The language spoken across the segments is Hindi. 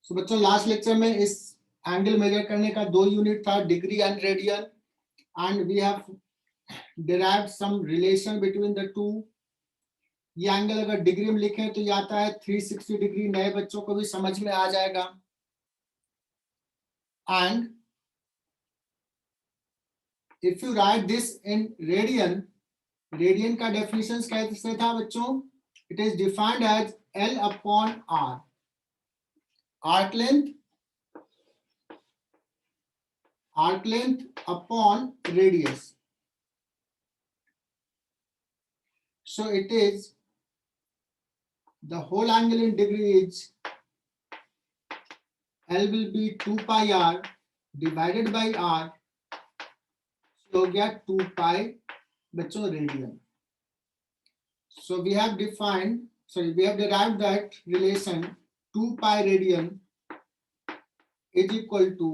सो बच्चों लास्ट लेक्चर में इस एंगल मेजर करने का 2 यूनिट था, degree and radian, and we have derived some relation between the two. ये एंगल अगर डिग्री में लिखें तो ये आता है 360 डिग्री, नए बच्चों को भी समझ में आ जाएगा. And if you write this in radian, radian का डेफिनेशन कैसे था बच्चों? It is defined as L upon R. Arc length upon radius. So it is the whole angle in degree is L will be 2 pi R divided by R. So हो गया 2 pi बच्चों radian. So we have derived that relation 2 pi radian is equal to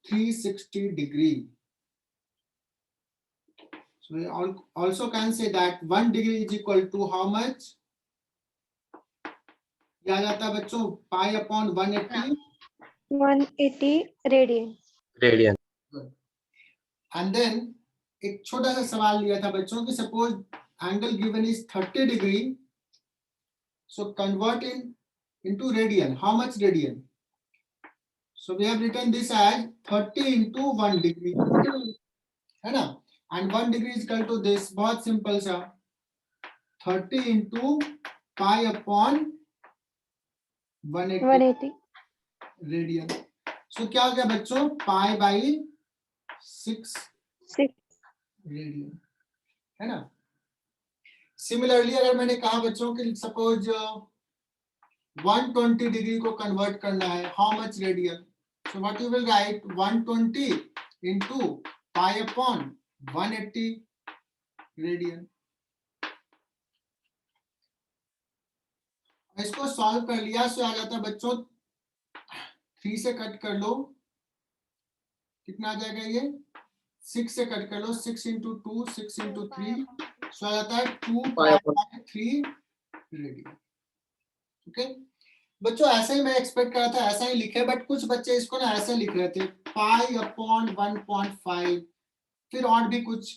360 degree. So we also can say that 1 degree is equal to how much? क्या जाता है बच्चों? pi upon 180. 180 radian. And then एक छोटा सा सवाल लिया था बच्चों कि suppose angle given is 30 degree. So convert into radian. How much radian? So we have written this as 30 into 1 degree. है ना? And 1 degree is equal to this. बहुत simple सा. 30 into pi upon 180 radian. So क्या हो गया बच्चों? Pi by 6 radian. है ना? Similarly अगर मैंने कहा बच्चों कि suppose 120 डिग्री को कन्वर्ट करना है, how much radian? So what you will write? 120 into pi upon 180 radian. इसको सॉल्व कर लिया सो आ जाता है बच्चों 3 से कट कर लो, कितना आ जाएगा ये? 6 से कट कर लो, 6 into 2, 6 into 3, सो आ जाता है 2 pi by 3 radian. ओके बच्चों ऐसा ही मैं एक्सपेक्ट कर रहा था, ऐसा ही लिखे, बट कुछ बच्चे इसको ना ऐसे लिख रहे थे पाई अपॉन 1.5 फिर और भी कुछ.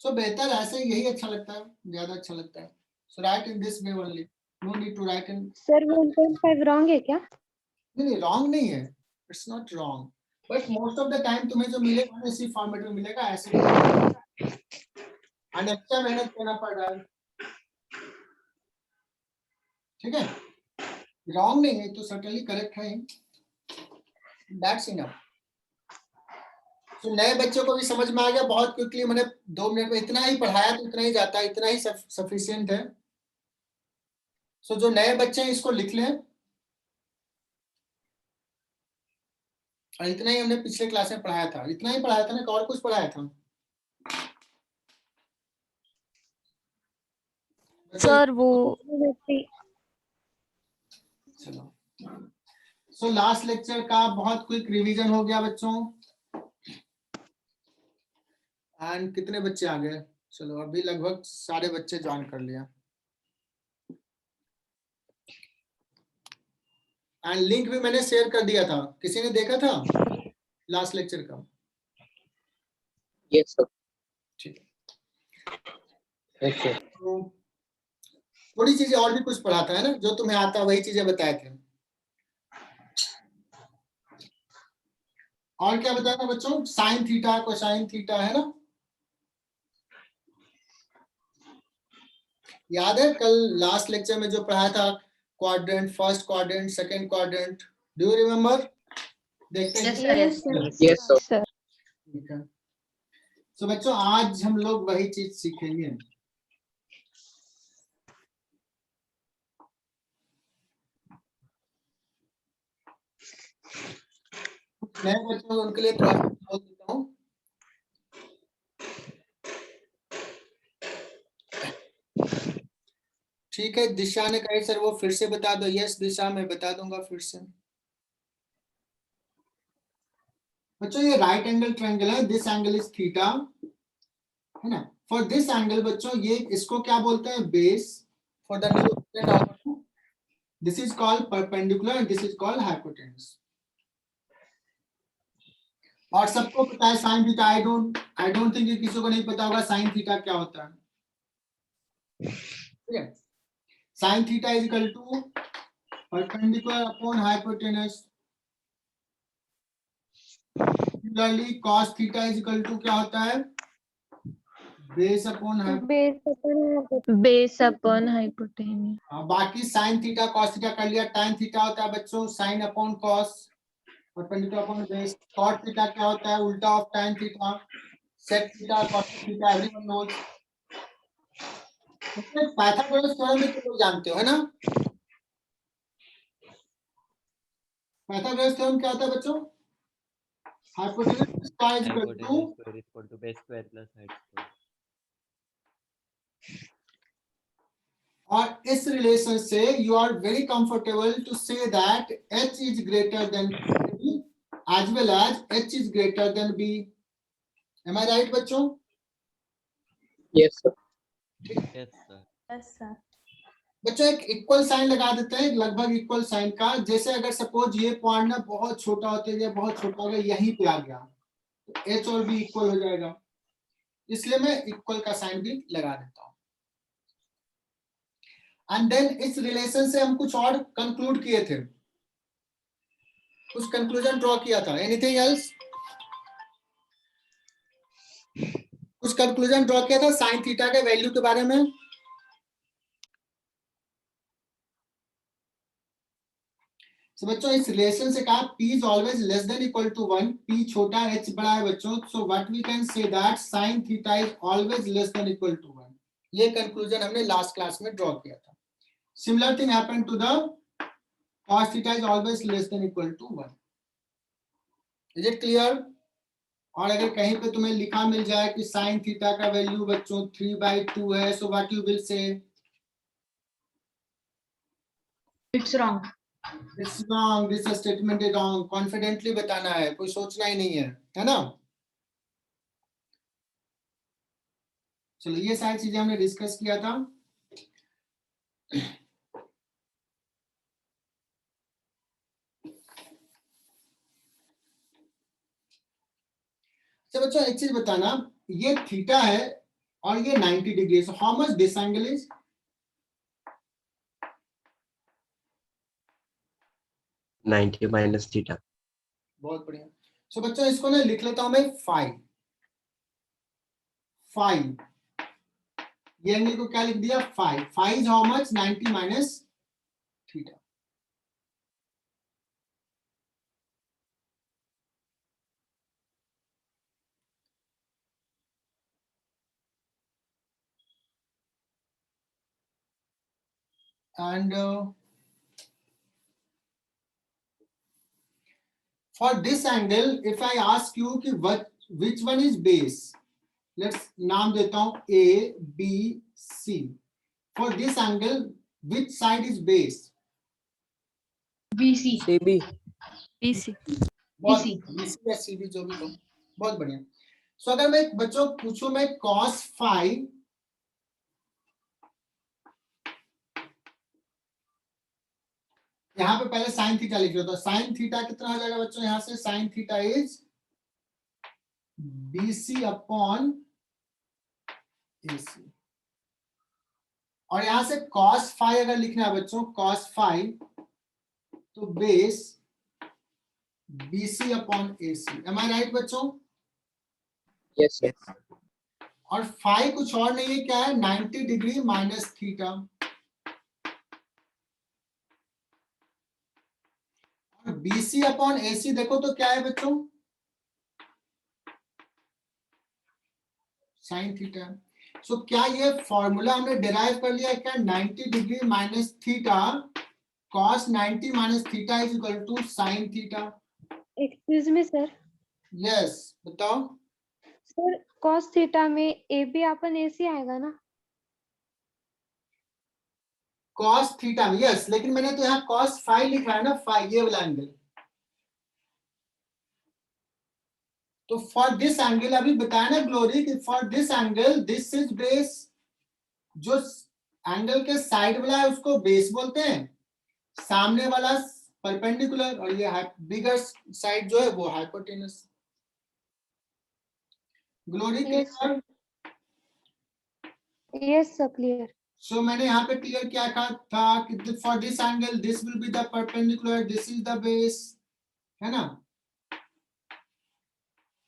सो बेहतर ऐसे यही अच्छा लगता है, ज्यादा अच्छा लगता है. So write in this way only, no need to write in. Sir 1.5 wrong है क्या? नहीं रॉन्ग नहीं है, it's not wrong, but most of the time तुम्हें जो मिलेगा ना इसी फॉर्मेट में मिलेगा, ऐसे एंड एक्स्ट्रा मेहनत करना पड़ रहा है. ठीक है, रॉन्ग नहीं है तो सर्टेनली करेक्ट है. That's enough. तो नए बच्चों को भी समझ में आ गया बहुत क्विकली. मैंने 2 मिनट में इतना ही पढ़ाया तो इतना ही जाता है, इतना ही सफिशिएंट है. सो जो नए बच्चे हैं इसको लिख लें, और इतना ही हमने पिछले क्लास में पढ़ाया था, इतना ही पढ़ाया था ना, और कुछ पढ़ाया था सर वो चलो. सो लास्ट लेक्चर का बहुत क्विक रिवीजन हो गया बच्चों. एंड कितने बच्चे आ गए? चलो अभी लगभग सारे बच्चे ज्वाइन कर लिया. एंड लिंक भी मैंने शेयर कर दिया था, किसी ने देखा था लास्ट लेक्चर का? Yes sir. ठीक है. तो थोड़ी चीजें और भी कुछ पढ़ाता है ना, जो तुम्हें आता वही चीजें बताए थे. और क्या बताया था बच्चों? साइन थीटा, कोसाइन थीटा, है ना? याद है कल लास्ट लेक्चर में जो पढ़ाया था, quadrant, first quadrant, second quadrant, do you remember? देखते हैं. Yes sir. ठीक है. सो बच्चों आज हम लोग वही चीज सीखेंगे. नए बच्चों उनके लिए थोड़ा बोल देता हूँ. ठीक है, दिशा ने कहा सर वो फिर से बता दो. यस दिशा मैं बता दूंगा फिर से. बच्चों ये राइट एंगल ट्रायंगल है, दिस एंगल इज थीटा, है ना? फॉर दिस एंगल बच्चों ये इसको क्या बोलते हैं? Base. For the new this is called perpendicular and this is called hypotenuse. और सबको पता है sine theta, I don't think किसी को नहीं पता होगा साइन थीटा क्या होता है, ठीक है। Sine theta is equal to perpendicular upon hypotenuse. Similarly cos theta is equal to क्या होता है, base upon base upon hypotenuse. बाकी साइन थीटा cos थीटा कर लिया। tan थीटा होता है बच्चों sine upon cos, perpendicular upon base. cot theta क्या होता है, उल्टा of tan theta. sec theta cos theta everyone knows. Pythagoras theorem भी तुम लोग जानते हो है ना। पाइथागोरस थ्योरम क्या होता है बच्चों, hypotenuse square is equal to, Hypotenuse square is equal to base square plus height square. और इस रिलेशन से you are very comfortable to say that h is greater than b as well as h is greater than b. Am I right बच्चों? Yes, sir. Yes, sir. Yes sir. बच्चों एक इक्वल साइन लगा देते हैं, लगभग इक्वल साइन का। जैसे अगर सपोज ये पॉइंट ना बहुत छोटा होते गया, बहुत छोटा हो गया, यहीं पे आ गया तो h और b इक्वल हो जाएगा, इसलिए मैं इक्वल का साइन भी लगा देता हूं। एंड देन इस रिलेशन से हम कुछ और कंक्लूड किए थे, कुछ कंक्लूजन ड्रॉ किया था। Anything else? कुछ कंक्लूजन ड्रॉ किया था साइन थीटा के वैल्यू के बारे में। So, बच्चों इस रिलेशन से कहा p is always less than equal to 1, p छोटा h बड़ा है बच्चों। So what we can say that sin theta is always less than equal to 1। ये कंक्लूजन हमने लास्ट क्लास में ड्रॉ किया था। Similar thing happened to the cos theta is always less than equal to 1। Is it clear? और अगर कहीं पे तुम्हें लिखा मिल जाए कि sin theta का वैल्यू बच्चों 3/2 है, so what you will say? It's wrong. It's wrong, this statement is wrong। Confidently बताना है, कोई सोचना ही नहीं है ना। चलो ये सारी चीजें हमने डिस्कस किया था। तो बच्चों एक चीज बताना, ये थीटा है और ये 90 degree, so how much this angle is? -θ। बहुत बढ़िया। सो बच्चों इसको ना लिख लेता हूं मैं फाई। ये एंगल को क्या लिख दिया, phi. Phi is how much, 90 minus theta. and for this angle if I ask you कि which one is base, let's नाम देता हूं A B C। for this angle which side is base? BC. CB। BC। बहुत BC। BC या CB जो भी हो, बहुत बढ़िया। सो अगर मैं बच्चों पूछूं मैं cos phi, यहाँ पे पहले साइन थीटा लिख लो। साइन थीटा कितना हो जाएगा बच्चों, यहाँ से sign theta is BC upon AC। और यहां से cos phi अगर लिखना है बच्चों, cos phi तो base BC upon AC। Am I right बच्चों? Yes, sir। और phi कुछ और नहीं है, क्या है, 90 डिग्री माइनस थीटा। और BC अपॉन AC देखो तो क्या है बच्चों, साइन थीटा। सो क्या ये फॉर्मूला हमने डिराइव कर लिया है क्या, 90 degree minus theta cos 90 minus theta is equal to sine theta. Excuse me sir. Yes बताओ। सर cos थीटा में ए बी अपन AC आएगा ना? cos थीटा में यस, लेकिन मैंने तो यहाँ cos phi लिखा है ना, phi ये वाला एंगल। तो फॉर दिस एंगल अभी बताया ना ग्लोरी कि for this angle this is base. जो एंगल के साइड वाला है उसको बेस बोलते हैं, सामने वाला परपेंडिकुलर और ये बिगर साइड जो है वो hypotenuse. Glory Yes, clear? sir. Yes, sir. Clear. सो मैंने यहाँ पे क्लियर क्या कहा था कि for this angle this will be the perpendicular, this is the base, है ना।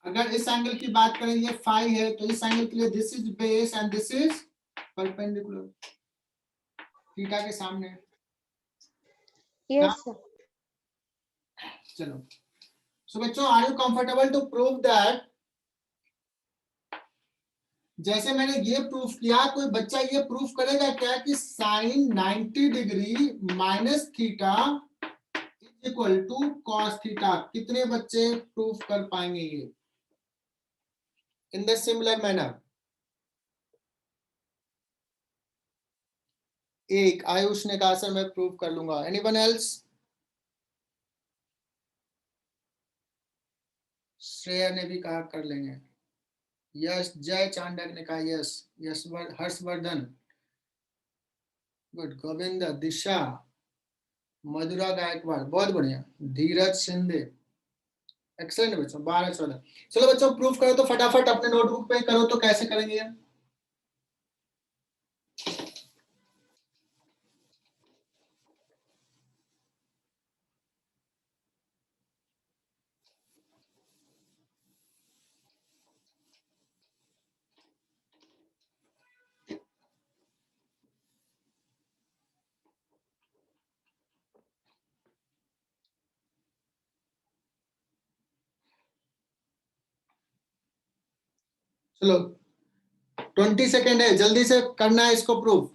अगर इस एंगल की बात करें ये फाई है तो इस एंगल के लिए this is base and this is perpendicular theta के सामने। Yes, sir. चलो सो बच्चों are you comfortable to prove that, जैसे मैंने ये प्रूफ किया कोई बच्चा ये प्रूफ करेगा क्या कि sine 90 degree minus theta is equal to cos theta? कितने बच्चे प्रूफ कर पाएंगे ये इन द सिमिलर मैनर? एक आयुष ने कहा सर मैं प्रूव कर लूंगा। Anyone else? श्रेया ने भी कहा कर लेंगे। यस, जय चांडक ने कहा yes, yes Harshvardhan good, Govind, Disha, Madhura Gaikwad बहुत बढ़िया, धीरज शिंदे एक्सेलेंट बच्चों। 12-14 चलो बच्चों प्रूफ करो तो फटाफट अपने नोटबुक पे करो। तो कैसे करेंगे? चलो 20 सेकेंड है, जल्दी से करना है इसको प्रूफ।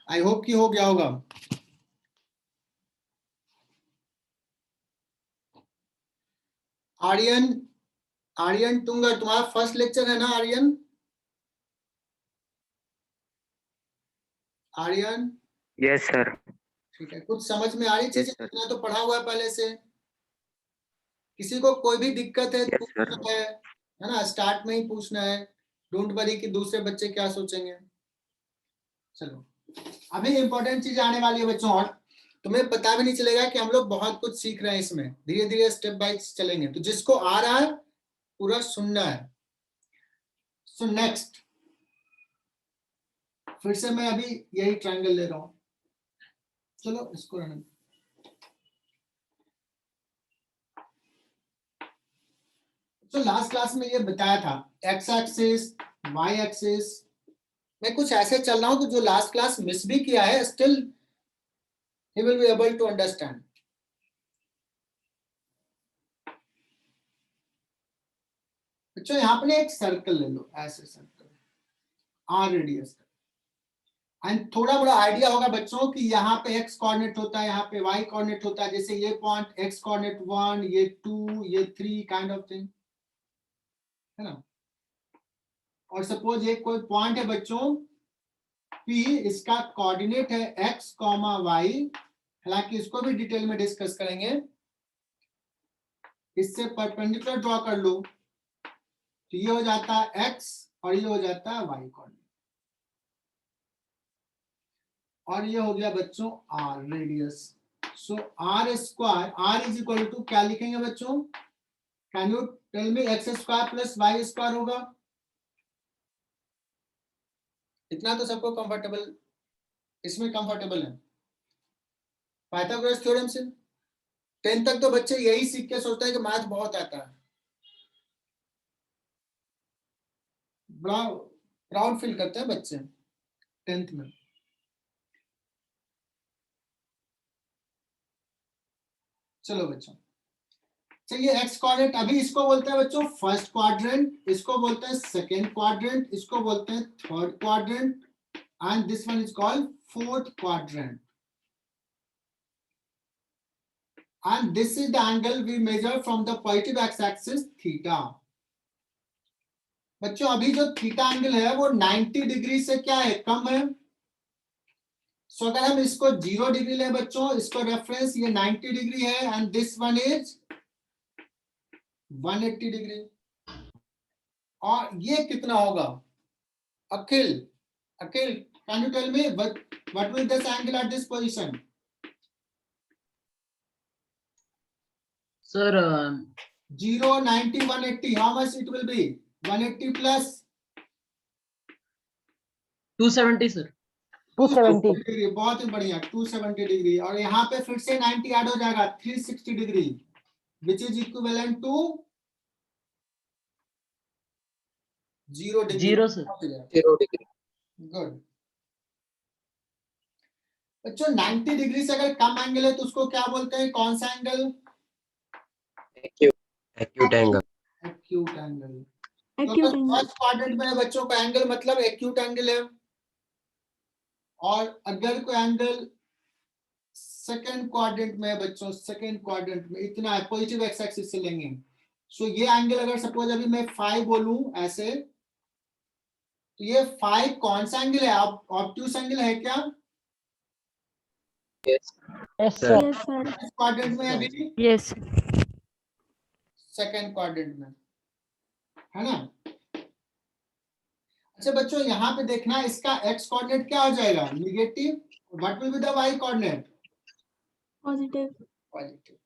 आई होप कि हो गया होगा। आर्यन, आर्यन टुंगर तुम्हारा फर्स्ट लेक्चर है ना आर्यन? Aryan yes sir. ठीक है, कुछ समझ में आ रही चीजें? Yes, sir. इतना तो पढ़ा हुआ है पहले से। किसी को कोई भी दिक्कत है Yes, sir. पूछना है ना, स्टार्ट में ही पूछना है। डोंट वरी कि दूसरे बच्चे क्या सोचेंगे। चलो अभी इंपॉर्टेंट चीज आने वाली है बच्चों, और तुम्हें पता भी नहीं चलेगा कि हम लोग बहुत कुछ सीख रहे हैं इसमें। धीरे धीरे स्टेप बाय चलेंगे, तो जिसको आ रहा है पूरा सुनना है। सो नेक्स्ट फिर से मैं अभी यही ट्रायंगल ले रहा हूं। चलो इसको रहने। तो लास्ट क्लास में ये बताया था एक्स एक्सिस वाई एक्सिस। मैं कुछ ऐसे चल रहा हूं कि जो लास्ट क्लास मिस भी किया है still he will be able to understand. बच्चों यहाँ पे एक सर्कल ले लो, ऐसे सर्कल आर रेडियस का, एंड थोड़ा बड़ा आइडिया होगा बच्चों कि यहाँ पे एक्स कोऑर्डिनेट होता है, यहाँ पे वाई कोऑर्डिनेट होता है। जैसे ये पॉइंट एक्स कोऑर्डिनेट 1, ये 2, ये 3 काइंड ऑफ थिंग, है ना। और सपोज एक कोई पॉइंट है बच्चों P, इसका कोऑर्डिनेट है x, y, हालांकि इसको भी डिटेल में डिस्कस करेंगे। इससे परपेंडिकुलर ड्रॉ कर लो तो ये हो जाता है x और ये हो जाता है y कोऑर्डिनेट, और ये हो गया बच्चों r radius. So r square, r is equal to क्या लिखेंगे बच्चों? Can you tell me? x square plus y square होगा। इतना तो सबको कंफर्टेबल, इसमें कंफर्टेबल है। पाइथागोरस थ्योरम से 10 तक तो बच्चे यही सीख के सोचते हैं कि मैथ बहुत आता है। बड़ा प्राउड फील करते हैं बच्चे 10th में। चलो बच्चों, चलिए एक्स क्वाड्रेंट, अभी इसको बोलते हैं बच्चों फर्स्ट क्वाड्रेंट, इसको बोलते हैं सेकेंड क्वाड्रेंट, इसको बोलते हैं third quadrant, and this one is called fourth quadrant. And this is the angle we measure from the positive x-axis theta. बच्चों अभी जो थीटा एंगल है वो 90 डिग्री से क्या है, कम है. सो अगर हम इसको 0 डिग्री ले बच्चों, इसको रेफरेंस, ये 90 डिग्री है and this one is 180 degree. और ये कितना होगा? Akhil, Akhil can you tell me what will this angle at this position? Sir, 0, 90, 180, how much it will be? 180 plus 270, sir. 270. Degree, बहुत ही बढ़िया, 270 डिग्री. और यहाँ पे फिर से 90 ऐड हो जाएगा, 360 degree, which is equivalent to 0 degree. 0, sir. 0 degree. Good बच्चों. 90 डिग्री से अगर कम एंगल है तो उसको क्या बोलते हैं, कौन सा angle? Acute. Acute angle. Acute angle. Acute angle. First quadrant में है बच्चों का एंगल मतलब एक्यूट एंगल है. और अगर कोई एंगल सेकंड क्वाड्रेंट में है बच्चों, सेकंड क्वाड्रेंट में इतना है, पॉजिटिव एक्स एक्सिस से लेंगे. सो ये एंगल अगर सपोज अभी मैं 5 बोलूं ऐसे, तो ये 5 कौन सा एंगल है? ऑब्ट्यूस एंगल है क्या? Yes. Yes, sir. क्वाड्रेंट में अभी, Yes. सेकंड क्वाड्रेंट में, है ना. अच्छा बच्चों यहाँ पे देखना, इसका एक्स कोऑर्डिनेट क्या हो जाएगा? Negative. What will be the y coordinate? Positive. Positive.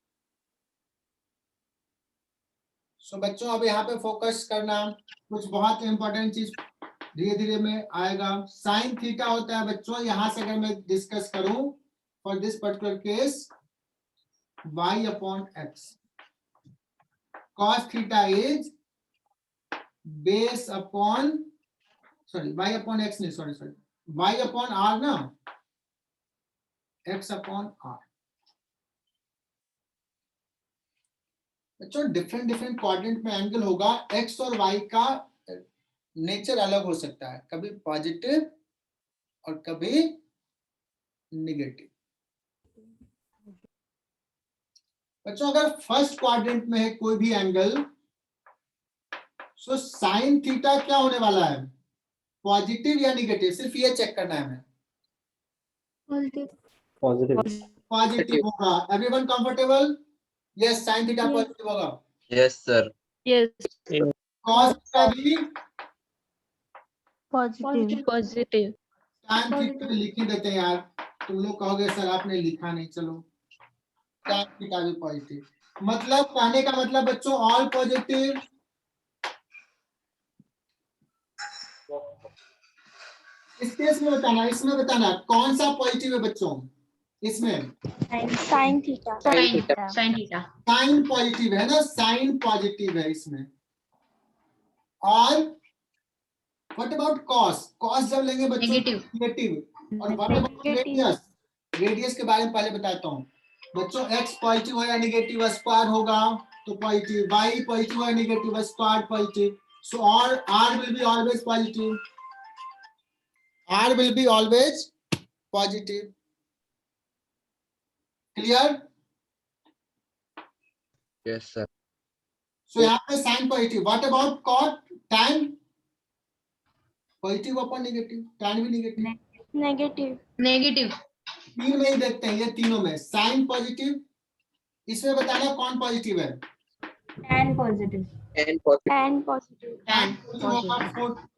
So बच्चों अब यहाँ पे फोकस करना, कुछ बहुत इंपॉर्टेंट चीज धीरे धीरे में आएगा. साइन थीटा होता है बच्चों, यहां से अगर मैं डिस्कस करूं for this particular case, y upon x. cos theta is base upon, sorry y upon x नहीं, सॉरी y अपॉन r ना, x अपॉन r. बच्चों डिफरेंट डिफरेंट क्वाड्रेंट में एंगल होगा, x और y का नेचर अलग हो सकता है, कभी पॉजिटिव और कभी नेगेटिव. बच्चों अगर फर्स्ट क्वाड्रेंट में है कोई भी एंगल, सो साइन थीटा क्या होने वाला है, पॉजिटिव या नेगेटिव? सिर्फ ये चेक करना है हमें. Positive. Positive. पॉजिटिव होगा. Everyone comfortable? Yes, sine theta positive होगा. Yes sir. Yes. Cos theta भी Positive. Positive. साइन थीटा भी लिख ही देते हैं यार. तुम लोग कहोगे सर आपने लिखा नहीं, चलो साइन थीटा भी पॉजिटिव. मतलब कहने का मतलब बच्चों ऑल पॉजिटिव. इस केस में बताना, इसमें बताना कौन सा पॉजिटिव है बच्चों. इसमें Sin theta. Sin theta. Sin theta. Sine positive है ना, साइन पॉजिटिव है इसमें. और व्हाट अबाउट कॉस? कॉस जब लेंगे बच्चों Negative. नेगेटिव. और व्हाट अबाउट रेडियस? रेडियस के बारे में पहले बताता हूँ बच्चों. एक्स पॉजिटिव हो या नेगेटिव, स्क्वायर होगा तो पॉजिटिव, वाई पॉजिटिव हो या नेगेटिव, स्क्वायर पॉजिटिव. सो और R will be always positive. R will be always positive. Clear? Yes sir. So यहाँ पे sine positive. What about cot? Tan positive upon negative, tan भी नेगेटिव. Negative. Negative. तीन में ही देखते हैं, ये तीनों में साइन पॉजिटिव. इसमें बताना कौन पॉजिटिव है. Tan positive. And positive. Tan positive. Tan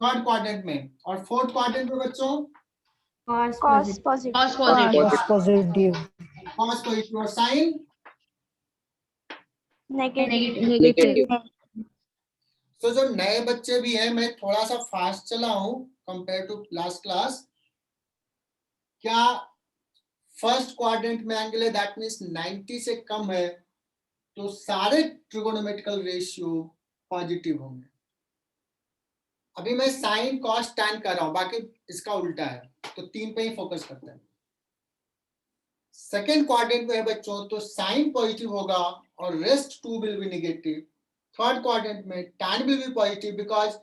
third quadrant में. और फोर्थ क्वाड्रेंट में बच्चों Cos Cos positive. positive. Positive. Cos positive. और साइन Negative. Negative. तो जो नए बच्चे भी हैं, मैं थोड़ा सा फास्ट चला हूं कंपेयर टू लास्ट क्लास. क्या फर्स्ट क्वाड्रेंट में एंगल है दैट मींस 90 से कम है तो सारे ट्रिगोनोमेट्रिकल रेशियो पॉजिटिव होंगे. अभी मैं साइन कॉस टैन कर रहा हूं, बाकी इसका उल्टा है, तो तीन पे ही फोकस करते हैं. सेकेंड क्वाड्रेंट में है बच्चों तो साइन पॉजिटिव होगा और rest 2 will be negative. Third quadrant में tan will be positive because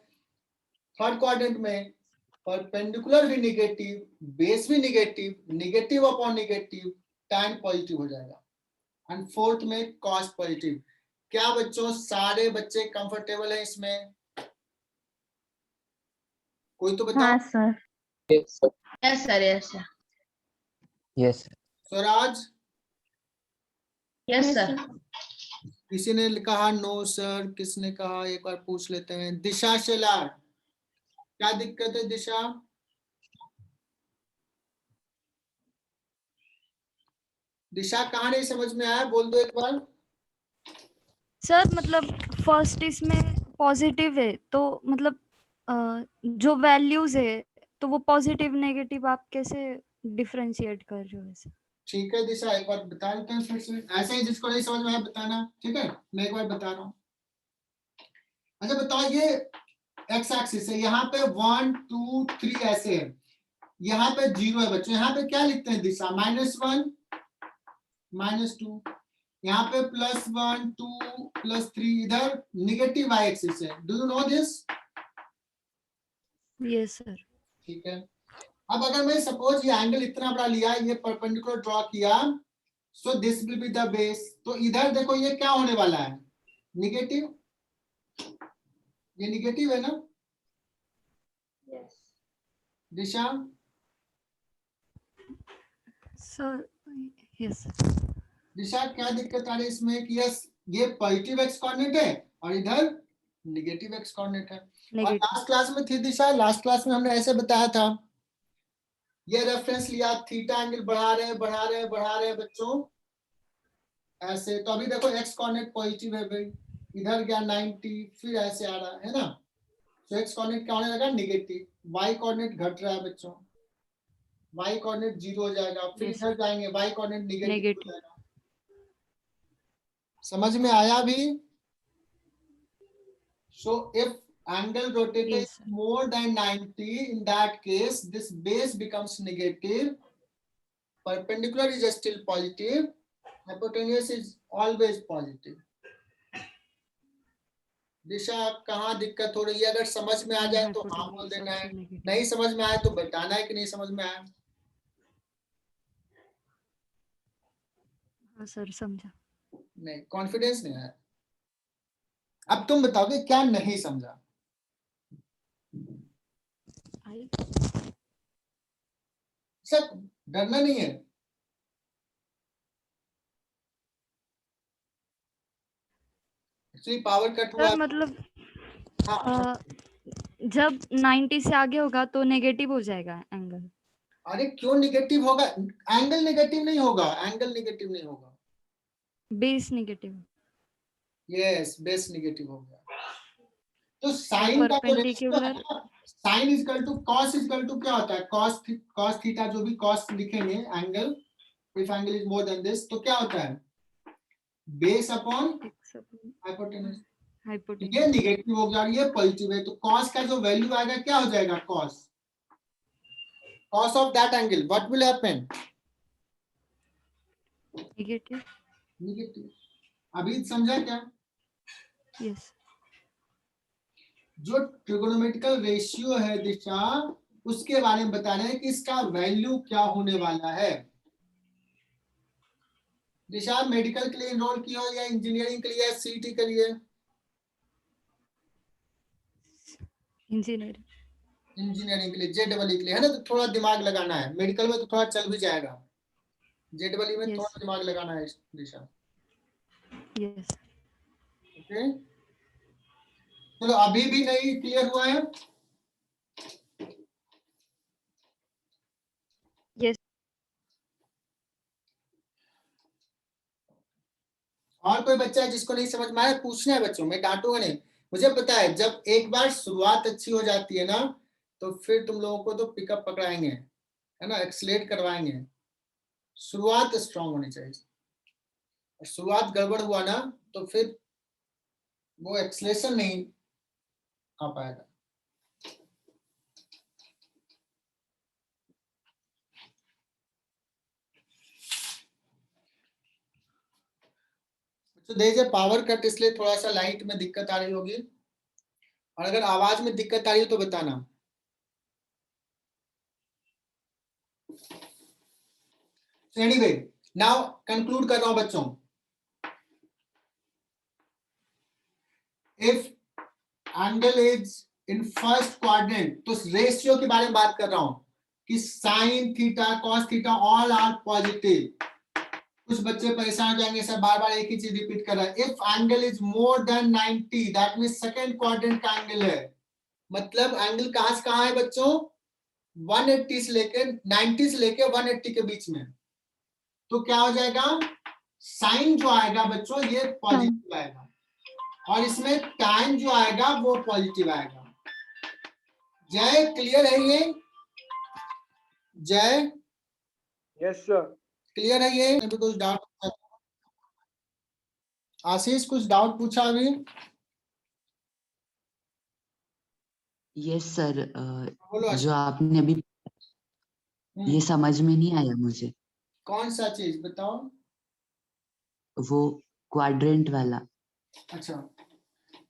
third quadrant में परपेंडिकुलर भी नेगेटिव, बेस भी negative, negative upon negative, tan positive हो जाएगा। एंड फोर्थ में cos पॉजिटिव। क्या बच्चों सारे बच्चे कंफर्टेबल है इसमें? कोई तो बताओ। हाँ sir. Yes, sir. Yes, sir. Yes, sir. Yes, sir. Swaraj, Yes, Yes, sir. sir. किसी ने कहा नो सर, किसने कहा एक बार पूछ लेते हैं। दिशा शेलार, क्या दिक्कत है दिशा? दिशा कहाँ नहीं समझ में आया, बोल दो एक बार। सर मतलब फर्स्ट इसमें पॉजिटिव है तो मतलब जो वैल्यूज है तो वो पॉजिटिव नेगेटिव आप कैसे डिफरेंशिएट कर रहे हो ऐसे? ठीक है दिशा, एक बार बता देते हैं फिर से, ऐसे ही जिसको नहीं समझ में आया बताना, ठीक है? मैं एक बार बता रहा हूँ। अच्छा बताओ, ये एक्स एक्सिस है, यहाँ पे 1 2 3 ऐसे है, यहाँ पे 0 है बच्चों। यहाँ पे क्या लिखते हैं दिशा? -1 -2, यहाँ पे +1 2 +3, इधर नेगेटिव y एक्सिस है। Do you no this? Yes sir. ठीक है। अब अगर मैं सपोज ये एंगल इतना बड़ा लिया, ये परपेंडिकुलर ड्रॉ किया, so this will be the base. तो इधर देखो ये क्या होने वाला है? नेगेटिव। ये नेगेटिव है ना दिशा? Sir yes. दिशा क्या दिक्कत आ रही है इसमें कि यस ये पॉजिटिव एक्स कोऑर्डिनेट है और इधर नेगेटिव एक्स कोऑर्डिनेट है। और लास्ट क्लास में थी दिशा, लास्ट क्लास में हमने ऐसे बताया था, ये रेफरेंस लिया, थीटा एंगल बढ़ा रहे हैं बच्चों ऐसे। तो अभी देखो एक्स कोऑर्डिनेट पॉजिटिव है भाई, इधर गया 90, फिर ऐसे आ रहा है ना। तो एक्स कोऑर्डिनेट क्या होने लगा? नेगेटिव। वाई कोऑर्डिनेट घट रहा है बच्चों, वाई कोऑर्डिनेट 0 हो जाएगा, फिर Yes. इधर जाएंगे वाई कोऑर्डिनेट नेगेटिव हो नेगेटिव। जाएगा। समझ में आया अभी? So if angle rotated Yes, is sir. more than 90, in that case, this base becomes negative. Perpendicular is still positive. Hypotenuse is always positive. दिशा कहाँ दिक्कत हो रही है? अगर समझ में आ जाए तो हाँ बोल देना है, नहीं समझ में आए तो बताना है कि नहीं समझ में आया। हाँ सर समझा। नहीं, कॉन्फिडेंस नहीं आया। अब तुम बताओगे क्या नहीं समझा? सर डरना नहीं है। एक्चुअली पावर कट हुआ सर मतलब हाँ। जब 90 से आगे होगा तो नेगेटिव हो जाएगा एंगल। अरे क्यों नेगेटिव होगा? एंगल नेगेटिव नहीं होगा, एंगल नेगेटिव नहीं होगा। Base negative. Yes, base negative हो गया। तो साइन का जो रेशियो है ना, sine is equal to cos is equal to क्या होता है? कॉस थीटा, जो भी कॉस लिखेंगे angle, if angle is more than this, तो क्या होता है? Base upon hypotenuse. ये नेगेटिव हो गया और ये पॉजिटिव है, तो कॉस का जो वैल्यू आएगा क्या हो जाएगा? Cos of that angle what will happen? Negative. Negative. अभी समझा क्या? यस। जो ट्रिगोनोमेट्रिकल रेशियो है दिशा, उसके बारे में बता रहे हैं कि इसका वैल्यू क्या होने वाला है। दिशा मेडिकल के लिए एनरोल किया हो या इंजीनियरिंग के लिए या सीईटी के लिए? इंजीनियरिंग के लिए, जेडबलई के लिए है ना, तो थोड़ा दिमाग लगाना है। मेडिकल में तो थोड़ा चल भी जाएगा, जेडबलई में थोड़ा दिमाग लगाना है दिशा। यस। ओके, चलो अभी भी नहीं क्लियर हुआ है? यस। और कोई बच्चा है जिसको नहीं समझ में आया? पूछना है बच्चों, मैं डांटूंगा नहीं। मुझे पता है जब एक बार शुरुआत अच्छी हो जाती है ना, तो फिर तुम लोगों को तो पिकअप पकड़ाएंगे, है ना, एक्सलेट करवाएंगे। शुरुआत स्ट्रांग होनी चाहिए, शुरुआत गड़बड़ हुआ ना तो फिर वो एक्सलेशन नहीं आ पाएगा। तो there is a power cut, इसलिए थोड़ा सा लाइट में दिक्कत आ रही होगी, और अगर आवाज में दिक्कत आ रही हो तो बताना। एनीवे नाउ कंक्लूड कर रहा हूं बच्चों। If angle is in first quadrant, तो रेशियो के बारे में बात कर रहा हूं कि sine theta cos theta all are positive. कुछ बच्चे परेशान हो जाएंगे सर बार बार एक ही चीज रिपीट कर रहा है। If angle is more then 90, that means second quadrant का एंगल है। मतलब एंगल कहां से कहां है बच्चों? 180 से लेकर 90 से लेकर 180 के बीच में। तो क्या हो जाएगा? साइन जो आएगा बच्चों ये पॉजिटिव आएगा, और इसमें टाइम जो आएगा वो पॉजिटिव आएगा। जय क्लियर है ये? जय यस सर। क्लियर है ये? अभी कुछ डाउट? आशीष कुछ डाउट पूछा अभी? Yes sir. बोलो आशीष। जो आपने अभी ये समझ में नहीं आया मुझे, कौन सा चीज बताओ? वो क्वाड्रेंट वाला। अच्छा,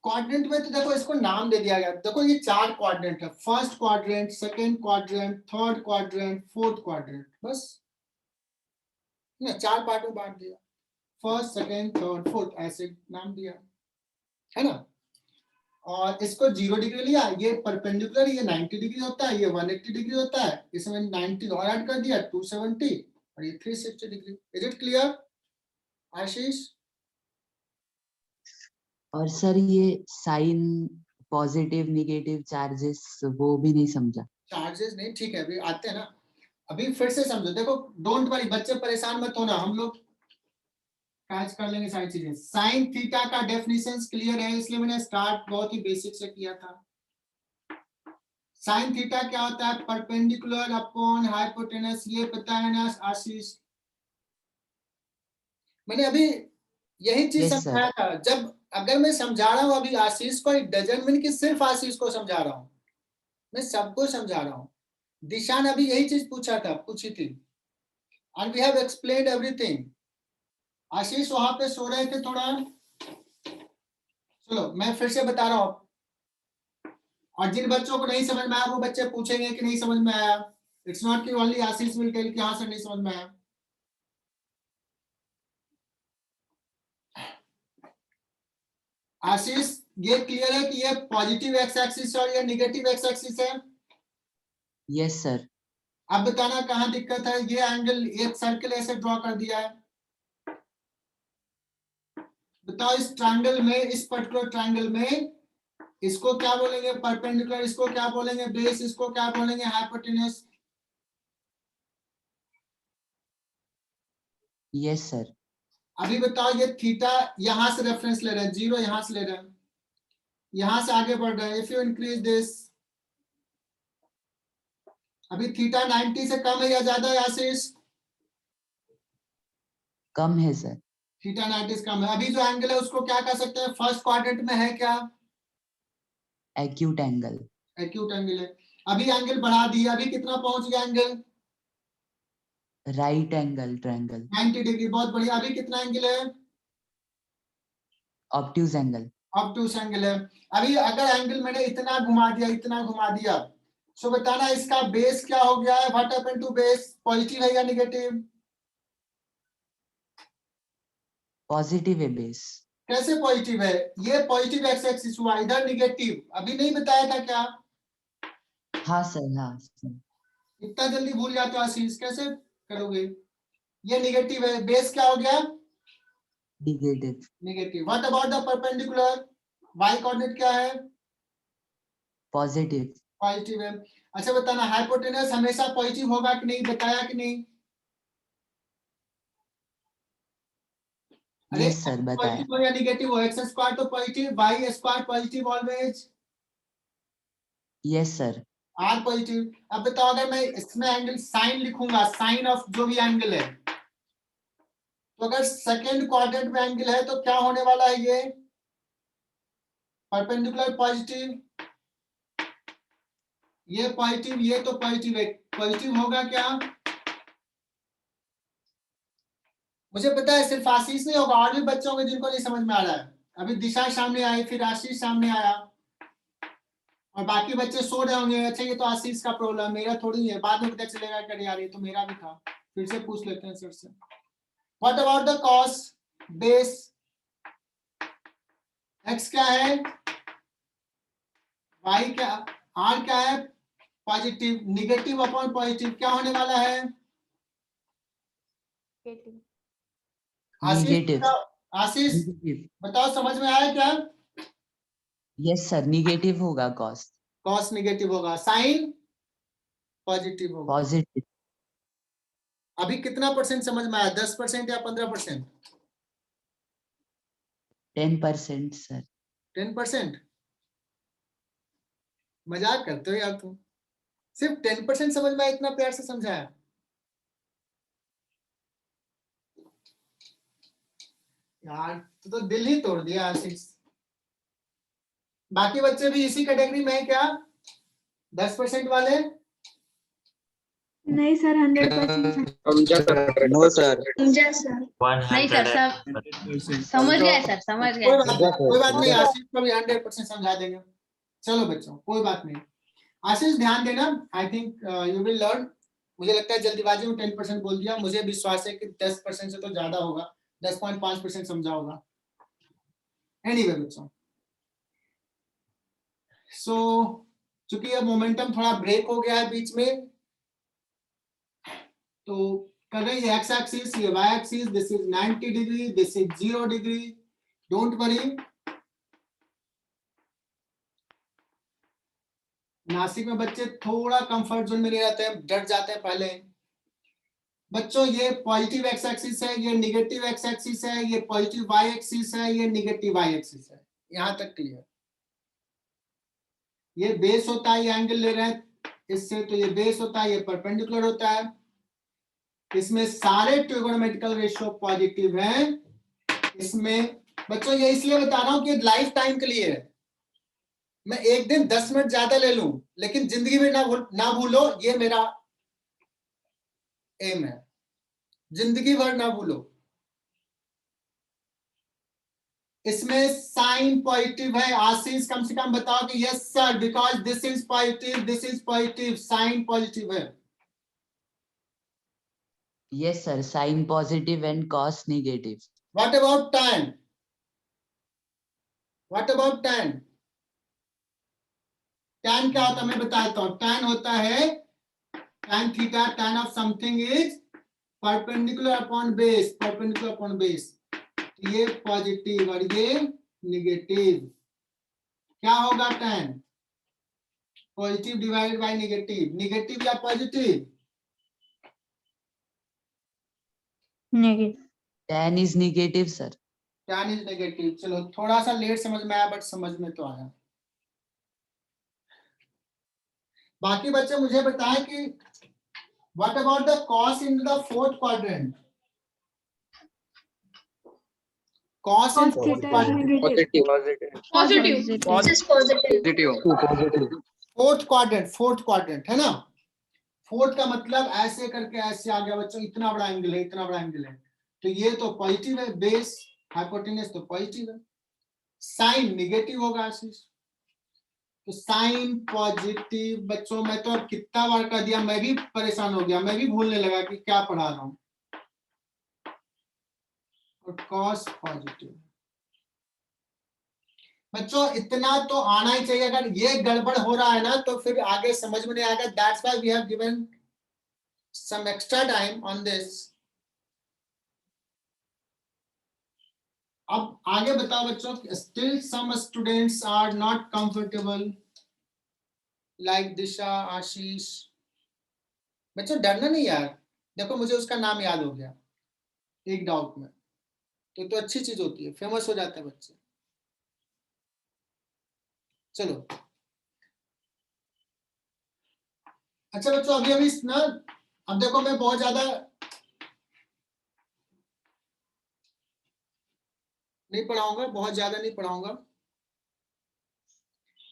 क्वाड्रेंट में तो देखो इसको नाम दे दिया गया। देखो ये 4 क्वाड्रेंट है, first quadrant, second quadrant, third quadrant, fourth quadrant, बस ना 4 पार्ट में बांट दिया, फर्स्ट सेकंड थर्ड फोर्थ ऐसे नाम दिया है ना। और इसको 0 डिग्री लिया, ये परपेंडिकुलर, ये 90 डिग्री होता है, ये 180 डिग्री होता है, इसमें 90 और ऐड कर दिया 270, और ये 360 डिग्री। इज इट क्लियर आशीष? और सर ये साइन पॉजिटिव नेगेटिव चार्जेस वो भी नहीं समझा। चार्जेस नहीं, ठीक है अभी आते हैं ना, अभी फिर से समझो। देखो डोंट वरी बच्चे, परेशान मत होना, हम लोग कैच कर लेंगे सारी चीजें। साइन थीटा का डेफिनेशन क्लियर है, इसलिए मैंने स्टार्ट बहुत ही बेसिक से किया था। साइन थीटा क्या होता है? परपेंडिकुलर अपॉन हाइपोटेनस, ये पता है ना आशीष? मैंने अभी यही चीज Yes, sir. समझाया था। जब अगर मैं समझा रहा हूं अभी आशीष को, इट डजंट मीन कि सिर्फ आशीष को समझा रहा हूं, मैं सबको समझा रहा हूं। दिशा ने अभी यही चीज पूछी थी, and we have explained everything. Ashish वहां पे सो रहे थे थोड़ा, चलो मैं फिर से बता रहा हूं, और जिन बच्चों को नहीं समझ में आया वो बच्चे पूछेंगे कि नहीं समझ में आया। इट्स नॉट कि ओनली आशीष विल टेल कि हाँ सर नहीं समझ में आया। आशीष ये क्लियर है कि ये पॉजिटिव एक्स एक्सिस और ये नेगेटिव एक्स एक्सिस है? Yes sir. अब बताना कहाँ दिक्कत है। ये एंगल, एक सर्कल ऐसे ड्रॉ कर दिया है, बताओ इस ट्रायंगल में, इस पर्टिकुलर ट्रायंगल में इसको क्या बोलेंगे? परपेंडिकुलर। इसको क्या बोलेंगे? बेस। इसको क्या बोलेंगे? हाइपोटेनस। Yes sir. अभी बताओ ये थीटा यहां से रेफरेंस ले रहे हैं, 0 यहां से ले रहे हैं, यहां से आगे बढ़ रहे हैं। इफ यू इंक्रीज दिस, अभी थीटा 90 से कम है या ज्यादा है आशीष? कम है सर। थीटा 90 से कम है। अभी जो एंगल है उसको क्या कह सकते हैं? फर्स्ट क्वाड्रेंट में है क्या? Acute angle. एक्यूट एंगल है। अभी एंगल बढ़ा दिया, अभी कितना पहुंच गया angle? Right angle triangle. 90 degree, बहुत बढ़िया। अभी कितना एंगल है? Obtuse angle. ऑब्ट्यूज एंगल है। अभी अगर एंगल मैंने इतना घुमा दिया, इतना घुमा दिया, सो बताना इसका बेस क्या हो गया है? What happened to base? Positive है या नेगेटिव? पॉजिटिव है बेस। कैसे पॉजिटिव है? ये पॉजिटिव एक्स एक्सिस हुआ, इधर नेगेटिव। अभी नहीं बताया था क्या? हाँ सर, हाँ सर। इतना जल्दी भूल जाते हो आशीष, कैसे करोगे? ये नेगेटिव है, बेस क्या हो गया? Negative. Negative. What about the perpendicular? Y coordinate क्या है? पॉजिटिव। पॉजिटिव है। अच्छा बताना हाइपोटेनस हमेशा पॉजिटिव होगा कि नहीं? बताया कि नहीं? यस सर, बताया। पॉजिटिव हो या नेगेटिव हो, एक्स स्क्वायर तो positive, y square positive always. Yes sir. R positive. अब बताओ अगर मैं इसमें एंगल साइन लिखूंगा, साइन ऑफ जो भी एंगल है, तो अगर सेकंड क्वाड्रेंट में एंगल है तो क्या होने वाला है? ये परपेंडिकुलर पॉजिटिव, ये पॉजिटिव, ये तो पॉजिटिव है, पॉजिटिव होगा क्या? मुझे पता है सिर्फ आशीष नहीं होगा, और भी बच्चे होंगे जिनको नहीं समझ में आ रहा है। अभी दिशा सामने आई, फिर आशीष सामने आया, और बाकी बच्चे सो रहे होंगे। अच्छा ये तो आशीष का प्रॉब्लम, मेरा थोड़ी है। बाद में पता चलेगा कि यार ये तो मेरा भी था। फिर से पूछ लेते हैं सर से। What about the cos base? X क्या है, वाई क्या, आर क्या है? पॉजिटिव। निगेटिव अपॉन पॉजिटिव क्या होने वाला है? आशीष Negative. बताओ, आशीष Negative. बताओ समझ में आया क्या? Yes sir, negative होगा cos. कॉस निगेटिव होगा, साइन पॉजिटिव होगा। Positive. अभी कितना परसेंट समझ में आया? 10% या 15%? 10% sir. 10%? मजाक करते हो यार तुम। सिर्फ 10% समझ में आया, इतना प्यार से समझाया। यार तो दिल ही तोड़ दिया आशीष। बाकी बच्चे भी इसी कैटेगरी में है क्या? 10% वाले? नहीं सर, 100%। No sir. नहीं सर, सब समझ गए सर, समझ गए। कोई बात नहीं, आशीष को भी 100% समझा देंगे। चलो बच्चों कोई बात नहीं। आशीष ध्यान देना, I think you will learn. मुझे लगता है जल्दीबाजी में 10% बोल दिया, मुझे विश्वास है कि 10% से तो ज्यादा होगा, 10.5% समझा होगा। एनीवे बच्चों, सो चूंकि अब मोमेंटम थोड़ा ब्रेक हो गया है बीच में, तो कर रहे हैं एक्स एक्सिस, ये y axis, this is 90 degree, this is 0 degree. Don't worry. Nashik में बच्चे थोड़ा कंफर्ट जोन में नहीं रहते हैं, डर जाते हैं पहले। बच्चों ये पॉजिटिव एक्स एक्सिस है, ये निगेटिव एक्स एक्सिस है, ये पॉजिटिव वाई एक्सिस है, ये निगेटिव वाई एक्सिस है। यहां तक क्लियर? ये बेस होता है, ये एंगल ले रहे हैं इससे, तो ये बेस होता है, ये परपेंडिकुलर होता है। इसमें सारे ट्रिगोनोमेट्रिकल रेशियो पॉजिटिव हैं। इसमें बच्चों ये इसलिए बता रहा हूं कि लाइफ टाइम के लिए है। मैं एक दिन 10 मिनट ज्यादा ले लूं, लेकिन जिंदगी में ना भूलो, ये मेरा एम है। जिंदगी भर ना भूलो। इसमें साइन पॉजिटिव है। आशीष कम से कम बताओ कि yes sir, because this is positive, this is positive, sine positive है। Yes sir, sin positive and cos negative. What about tan? What about tan? tan क्या होता है मैं बताता हूं। tan होता है tan theta, tan of something is perpendicular upon base, perpendicular upon base. ये पॉजिटिव और ये निगेटिव। क्या होगा tan? Positive divided by negative. Negative या positive? Tan is negative sir. tan is negative. चलो थोड़ा सा लेट समझ में आया, बट समझ में तो आया। बाकी बच्चे मुझे बताएं कि what about the cos in the fourth quadrant? cos in Cos fourth theta is quadrant, negative. Positive, this is positive. Fourth quadrant है ना। फोर्थ का मतलब ऐसे करके ऐसे आ गया बच्चों, इतना बड़ा एंगल है, इतना बड़ा एंगल है, तो ये तो पॉजिटिव है। बेस हाइपोटेनस तो पॉजिटिव है। साइन निगेटिव होगा आशीष। तो साइन पॉजिटिव। बच्चों मैं तो अब कितना बार कर दिया, मैं भी परेशान हो गया, मैं भी भूलने लगा कि क्या पढ़ा रहा हूं। और कॉस पॉजिटिव। बच्चों इतना तो आना ही चाहिए। अगर ये गड़बड़ हो रहा है ना, तो फिर आगे समझ में नहीं आएगा। That's why we have given some extra time on this. अब आगे बताओ बच्चों, still some students are not comfortable like Disha, Ashish. बच्चों डरना नहीं यार, देखो मुझे उसका नाम याद हो गया एक डाउट में, तो अच्छी चीज होती है, फेमस हो जाते हैं बच्चे। चलो अच्छा बच्चों, अभी ना, अब देखो मैं बहुत ज्यादा नहीं पढ़ाऊंगा, बहुत ज्यादा नहीं पढ़ाऊंगा।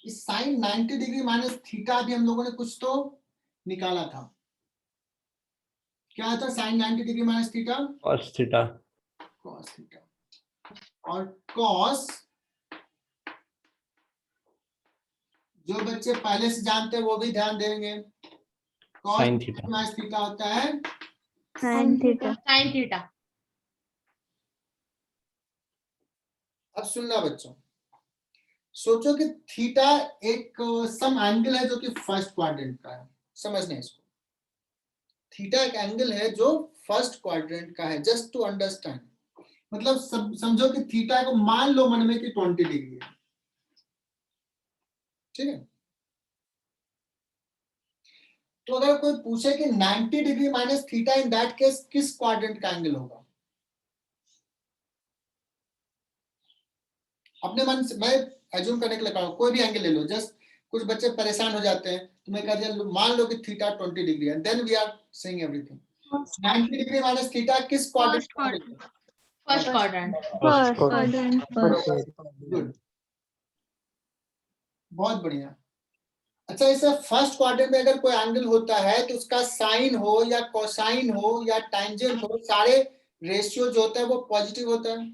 इस साइन 90 डिग्री माइनस थीटा भी हम लोगों ने कुछ तो निकाला था। क्या था sine 90 degree minus theta? cos theta. cos theta, और cos जो बच्चे पहले से जानते हैं वो भी ध्यान देंगे, cos Sin theta. Minus theta होता है sin theta. sin theta. अब सुनना बच्चों, सोचो कि थीटा एक सम एंगल है जो कि फर्स्ट क्वाड्रेंट का है, समझना इसको, थीटा एक एंगल है जो फर्स्ट क्वाड्रेंट का है, जस्ट टू अंडरस्टैंड, मतलब समझो कि थीटा को मान लो मन में कि 20 डिग्री है, ठीक है। तो अगर कोई पूछे कि 90 degree minus theta, in that case किस क्वाड्रेंट का एंगल होगा, अपने मन से मैं एज्यूम करने के लिए कहा, कोई भी एंगल ले लो, जस्ट कुछ बच्चे परेशान हो जाते हैं, तो मैं कह दिया मान लो कि थीटा 20 डिग्री है, then we are saying everything. 90 degree minus theta किस क्वाड्रेंट का एंगल है? First quadrant. First quadrant. Good, बहुत बढ़िया। अच्छा, इसे फर्स्ट क्वाड्रेंट में अगर कोई एंगल होता है तो उसका साइन हो या कोसाइन हो या टैंजेंट हो, सारे रेशियो जो होता है वो पॉजिटिव होता है।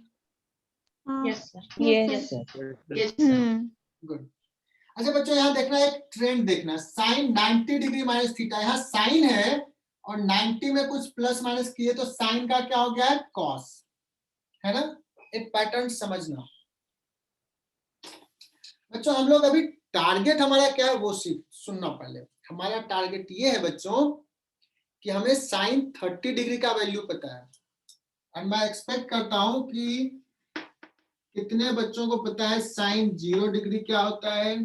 Yes sir. Yes. Yes good. अच्छा बच्चों, यहाँ देखना एक ट्रेंड देखना, साइन 90 डिग्री माइनस थीटा, यहाँ साइन है और 90 में कुछ प्लस माइनस किए तो साइन का क्या हो गया है, कॉस, है ना। एक पैटर्न समझना बच्चों। हम लोग अभी टारगेट हमारा क्या है वो सुनना पहले। हमारा टारगेट ये है बच्चों कि हमें साइन 30 डिग्री का वैल्यू पता है, और मैं एक्सपेक्ट करता हूं कि कितने बच्चों को पता है साइन 0 डिग्री क्या होता है,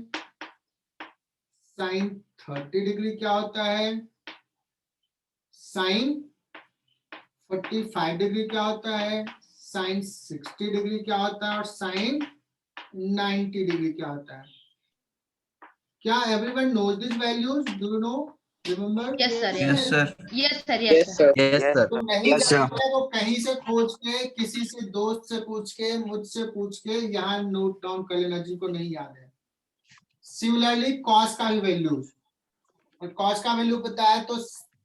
साइन 30 डिग्री क्या होता है, साइन 45 डिग्री क्या होता है, साइन 60 डिग्री क्या होता है, और साइन 90 डिग्री क्या होता है। क्या everyone knows this values? Do you know, remember? Yes sir. Yes, sir. Yes sir. Yes, yes sir. sir. Yes, sir. तो नहीं Yes, sir. जानते तो कहीं से खोज के, किसी से दोस्त से पूछ के, मुझसे पूछ के यहाँ नोट डाउन कर लेना जिनको नहीं याद है। सिमिलरली कॉस का भी वैल्यूज, और कॉस का वैल्यू पता है तो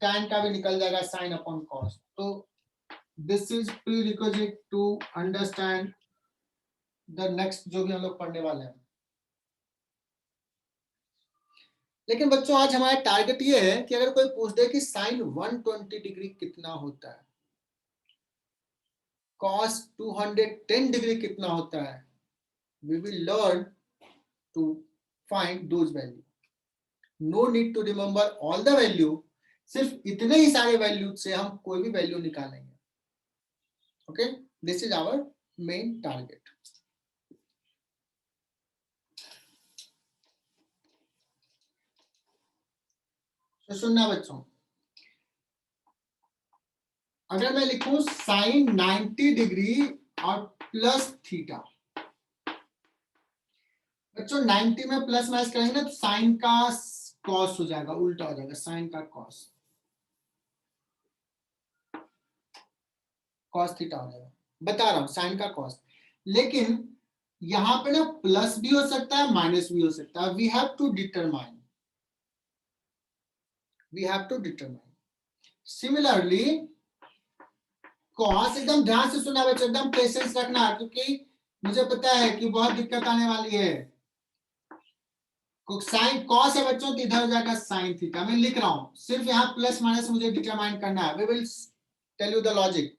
tan का भी निकल जाएगा, साइन अपॉन कॉस। तो this is prerequisite to understand the next जो भी हम लोग पढ़ने वाले हैं। लेकिन बच्चों आज हमारा टारगेट ये है कि अगर कोई पूछ दे कि साइन 120 डिग्री कितना होता है, cos 210 डिग्री कितना होता है, we will learn to find those value. No need to remember all the value, सिर्फ इतने ही सारे वैल्यू से हम कोई भी वैल्यू निकालेंगे। Okay, this is our main target. तो सुनना बच्चों, अगर मैं लिखूं साइन 90 डिग्री और प्लस थीटा, बच्चों 90 में प्लस माइनस करेंगे ना तो साइन का कॉस हो जाएगा, उल्टा हो जाएगा, साइन का कॉस, कॉस थीटा हो जाएगा। बता रहा हूं साइन का कॉस, लेकिन यहां पे ना प्लस भी हो सकता है माइनस भी हो सकता है। We have to determine, similarly cos, एकदम ध्यान से सुना बच्चों, एकदम पेशेंस रखना, क्योंकि मुझे पता है कि बहुत दिक्कत आने वाली है। साइन कॉस है बच्चों तो इधर हो जाएगा साइन थीटा। मैं लिख रहा हूं, सिर्फ यहाँ प्लस माइनस मुझे डिटरमाइन करना है। We will tell you the logic.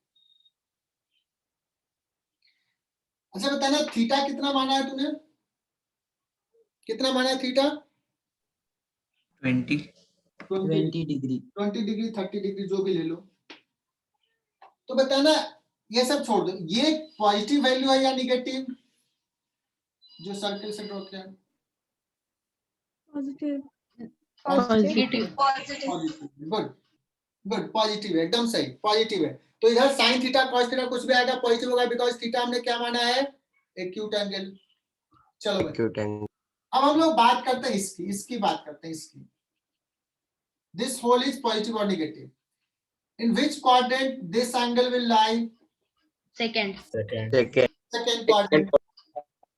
अच्छा बताना, थीटा कितना माना है तूने, कितना माना है थीटा? 20. 20 डिग्री। 20 डिग्री 30 डिग्री जो भी ले लो। तो बताना, ये सब छोड़ दो, ये पॉजिटिव वैल्यू है या निगेटिव, जो सर्कल से ड्रॉ किया? Positive. गुड गुड, पॉजिटिव है, एकदम सही, पॉजिटिव है। तो इधर साइन थीटा कॉस थीटा कुछ भी आएगा पॉजिटिव होगा, बिकॉज थीटा हमने क्या माना है, एक्यूट एंगल। चलो भाई, अब हम लोग बात करते हैं इसकी बात करते हैं इसकी। दिस होल इज पॉजिटिव और negative. In which quadrant this angle will lie? Second. Second quadrant.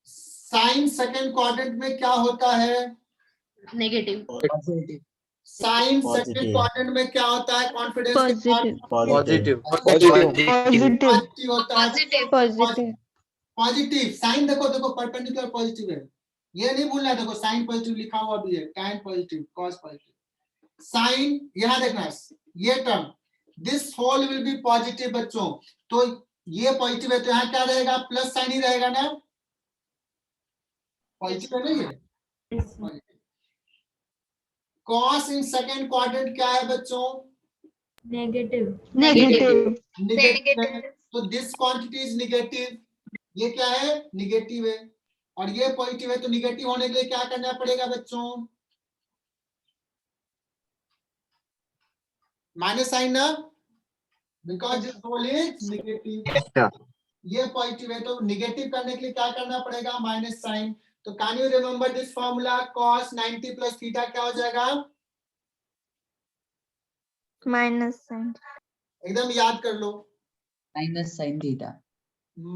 Sine second quadrant में क्या होता है? Negative. Positive. Sine second quadrant में क्या होता है कॉन्फिडेंस के साथ? पॉजिटिव पॉजिटिव होता है। पॉजिटिव पॉजिटिव साइन देखो परपेंडिकुलर पॉजिटिव है, ये नहीं भूलना। देखो साइन पॉजिटिव लिखा हुआ भी है, tan positive, cos positive. Sine यहां देखना, ये term this whole will be positive बच्चों, तो ये पॉजिटिव है तो यहाँ क्या रहेगा, प्लस साइन ही रहेगा ना, पॉजिटिव है ना ये। कॉस इन सेकंड क्वाड्रेंट क्या है बच्चों, नेगेटिव नेगेटिव है, तो दिस क्वांटिटी इज नेगेटिव, ये क्या है नेगेटिव है, और ये पॉजिटिव है, तो नेगेटिव होने के लिए क्या करना पड़ेगा बच्चों, माइनस साइन ना, because this whole is negative, ये पॉजिटिव है तो नेगेटिव करने के लिए क्या करना पड़ेगा, माइनस साइन। तो can you remember this formula, cos 90 plus theta क्या हो जाएगा, माइनस साइन एकदम याद कर लो, minus sine theta.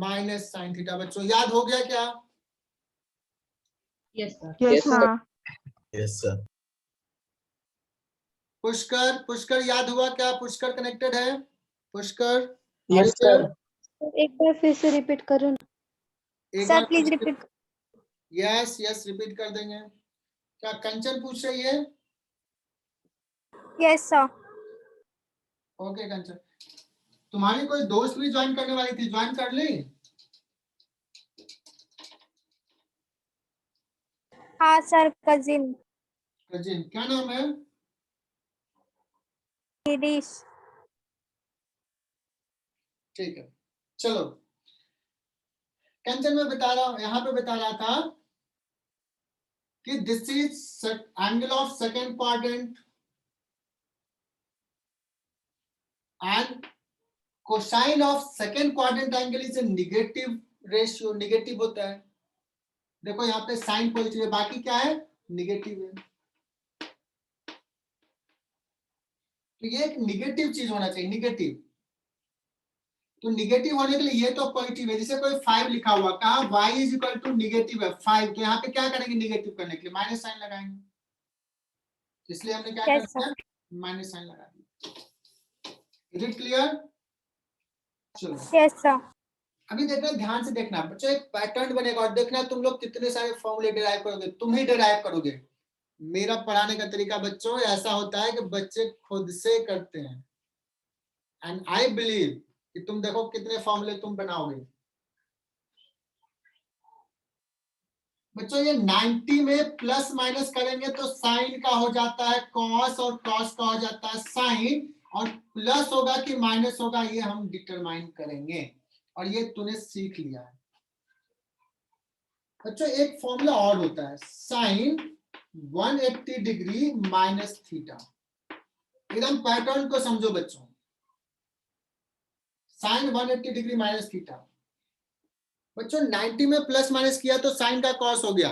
Minus sine theta. बच्चों याद हो गया क्या, यस सर यस हाँ यस सर। पुष्कर याद हुआ क्या, पुष्कर कनेक्टेड है, पुष्कर Yes, sir. एक बार फिर से रिपीट करो ना sir please repeat. Yes repeat कर देंगे। क्या कंचन पूछ रही है, यस सर ओके कंचन, तुम्हारी कोई दोस्त भी ज्वाइन करने वाली थी, ज्वाइन कर ली, हाँ सर कजिन कजिन क्या नाम है, गिरीश। ठीक है चलो। कंचन में बता रहा हूं, यहाँ पे बता रहा था कि this is angle of second quadrant and cosine of second quadrant angle is a negative ratio, negative होता है। देखो यहाँ पे साइन पॉजिटिव है, बाकी क्या है नेगेटिव है, तो ये एक नेगेटिव चीज होना चाहिए, नेगेटिव। तो नेगेटिव होने के लिए ये तो पॉजिटिव है, जैसे कोई 5 लिखा हुआ, कहा y is equal to negative है 5, तो यहाँ पे क्या करेंगे नेगेटिव करने के लिए माइनस साइन लगाएंगे, इसलिए हमने क्या कर दिया माइनस साइन लगा दिया। इज इट क्लियर, चलो यस सर अभी देखना, ध्यान से देखना बच्चों, एक पैटर्न बनेगा और देखना तुम लोग कितने सारे फॉर्मूले डिराइव करोगे, तुम ही डिराइव करोगे। मेरा पढ़ाने का तरीका बच्चों ऐसा होता है कि बच्चे खुद से करते हैं, एंड आई बिलीव कि तुम देखो कितने फॉर्मूले तुम बनाओगे। बच्चों ये 90 में प्लस माइनस करेंगे तो साइन का हो जाता है कॉस, और कॉस का हो जाता है साइन, और प्लस होगा कि माइनस होगा ये हम डिटरमाइन करेंगे, और ये तूने सीख लिया है। बच्चों एक फॉर्मूला और होता है, साइन 180 डिग्री माइनस थीटा, एकदम पैटर्न को समझो बच्चों, साइन 180 डिग्री माइनस थीटा। बच्चों 90 में प्लस माइनस किया तो साइन का कॉस हो गया,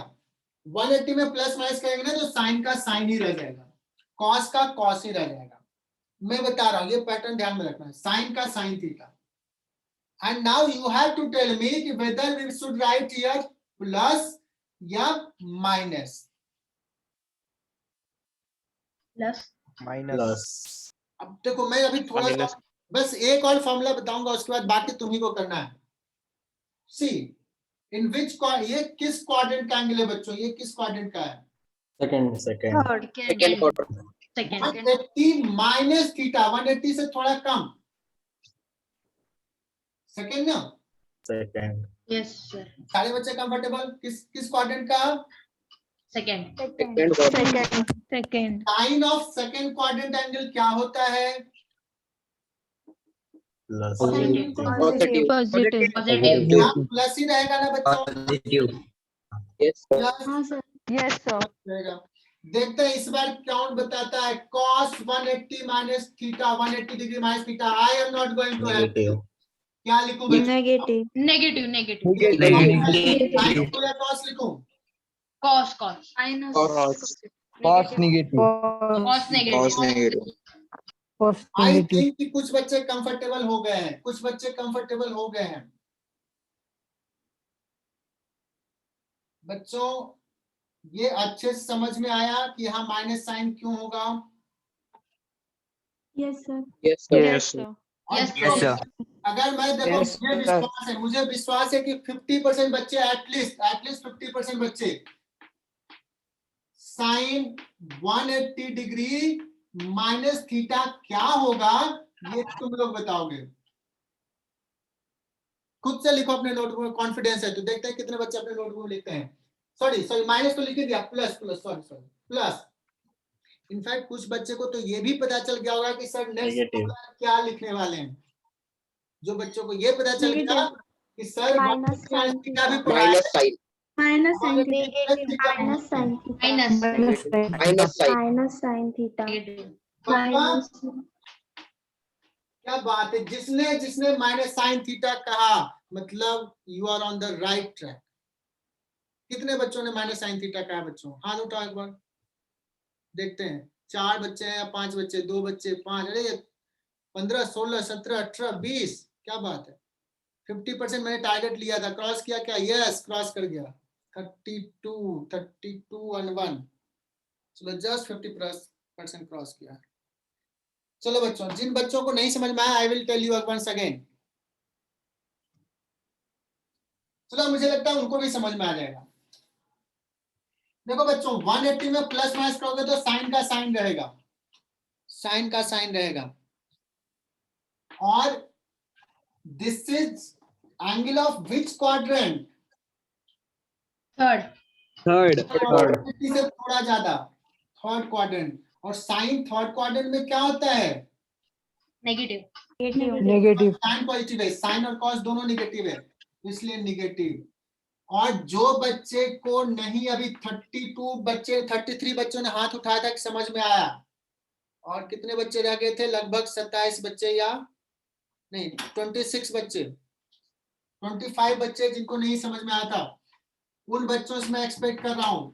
180 में प्लस माइनस करेंगे ना तो साइन का साइन ही रह जाएगा, कॉस का कॉस ही रह जाएगा। मैं बता रहा हूं ये पैटर्न ध्यान में रखना है, साइन का sine theta. And now you have to tell me कि whether we should write here plus या माइनस, प्लस अब देखो मैं अभी थोड़ा सा बस एक और फॉर्मूला बताऊंगा, उसके बाद बाकी तुम्ही को करना है। सी इन विच, ये किस क्वाड्रेंट का एंगल है बच्चों, ये किस क्वाड्रेंट का है, सेकंड सेकंड 180 माइनस थीटा, 180 से थोड़ा कम, सेकंड ना, सेकंड यस सर सारे बच्चे कंफर्टेबल, किस क्वाड्रेंट का, second second sine of second quadrant angle क्या होता है, प्लस पॉजिटिव पॉजिटिव क्या प्लस ही रहेगा ना बच्चों, Yes, sir. हाँ सर यस सर रहेगा। देखते हैं इस बार काउंट बताता है, cos 180 minus theta, 180 degree minus theta, I am not going to help you, क्या लिखूं बच्चों, नेगेटिव नेगेटिव नेगेटिव साइन लिखूं या cos लिखूं, cos Cos negative. Cos negative I think कि कुछ बच्चे कंफर्टेबल हो गए हैं, कुछ बच्चे कंफर्टेबल हो गए हैं। बच्चों ये अच्छे से समझ में आया कि यहाँ माइनस साइन क्यों होगा, Yes, sir. Yes, sir. Yes, sir. और Yes, जो- sir. अगर मैं देखो Yes, मुझे विश्वास है कि 50% बच्चे एटलीस्ट 50% बच्चे साइन 180 डिग्री माइनस थीटा क्या होगा ये तुम लोग बताओगे। खुद से लिखो अपने नोटबुक में, कॉन्फिडेंस है तो देखते हैं कितने बच्चे अपने नोटबुक में लिखते हैं। सॉरी माइनस तो लिख दिया, प्लस प्लस। इनफैक्ट कुछ बच्चे को तो ये भी पता चल गया होगा कि सर नेक्स्ट Negative. क्या लिखने वाले हैं। जो बच्चों को ये पता चल गया कि सर Minus sin थीटा भी पढ़ाया Minus sign. Minus sin और theta. थीटा भी Minus sin theta. Minus. Minus sign. Minus sin theta. Negative. Minus. क्या बात है, जिसने माइनस साइन थीटा कहा मतलब you are on the right track. कितने बच्चों ने माइनस साइन थीटा कहा बच्चों, हाथ उठाओ एक बार देखते हैं। 4 बच्चे हैं या 5 बच्चे, 2 बच्चे, 5, अरे 15 16 17 18 20, क्या बात है। 50% मैंने टारगेट लिया था, क्रॉस किया क्या? यस, क्रॉस कर गया। 32 and 1, चलो जस्ट 50% क्रॉस किया। चलो बच्चों, जिन बच्चों को नहीं समझ में आया I will tell you once again. चलो मुझे लगता है उनको भी समझ में आ जाएगा। देखो बच्चों 180 में प्लस माइनस करोगे तो साइन का साइन रहेगा, साइन का साइन रहेगा। और this is angle of which quadrant? Third. से थोड़ा ज्यादा, थर्ड क्वाड्रेंट। और साइन थर्ड क्वाड्रेंट में क्या होता है? Negative. Negative. साइन पॉजिटिव है, साइन और कॉस दोनों नेगेटिव है, इसलिए नेगेटिव। और जो बच्चे को नहीं, अभी 33 बच्चों ने हाथ उठाया था कि समझ में आया, और कितने बच्चे रह गए थे? लगभग 27 बच्चे या नहीं 26 बच्चे, 25 बच्चे जिनको नहीं समझ में आया था। उन बच्चों से मैं एक्सपेक्ट कर रहा हूं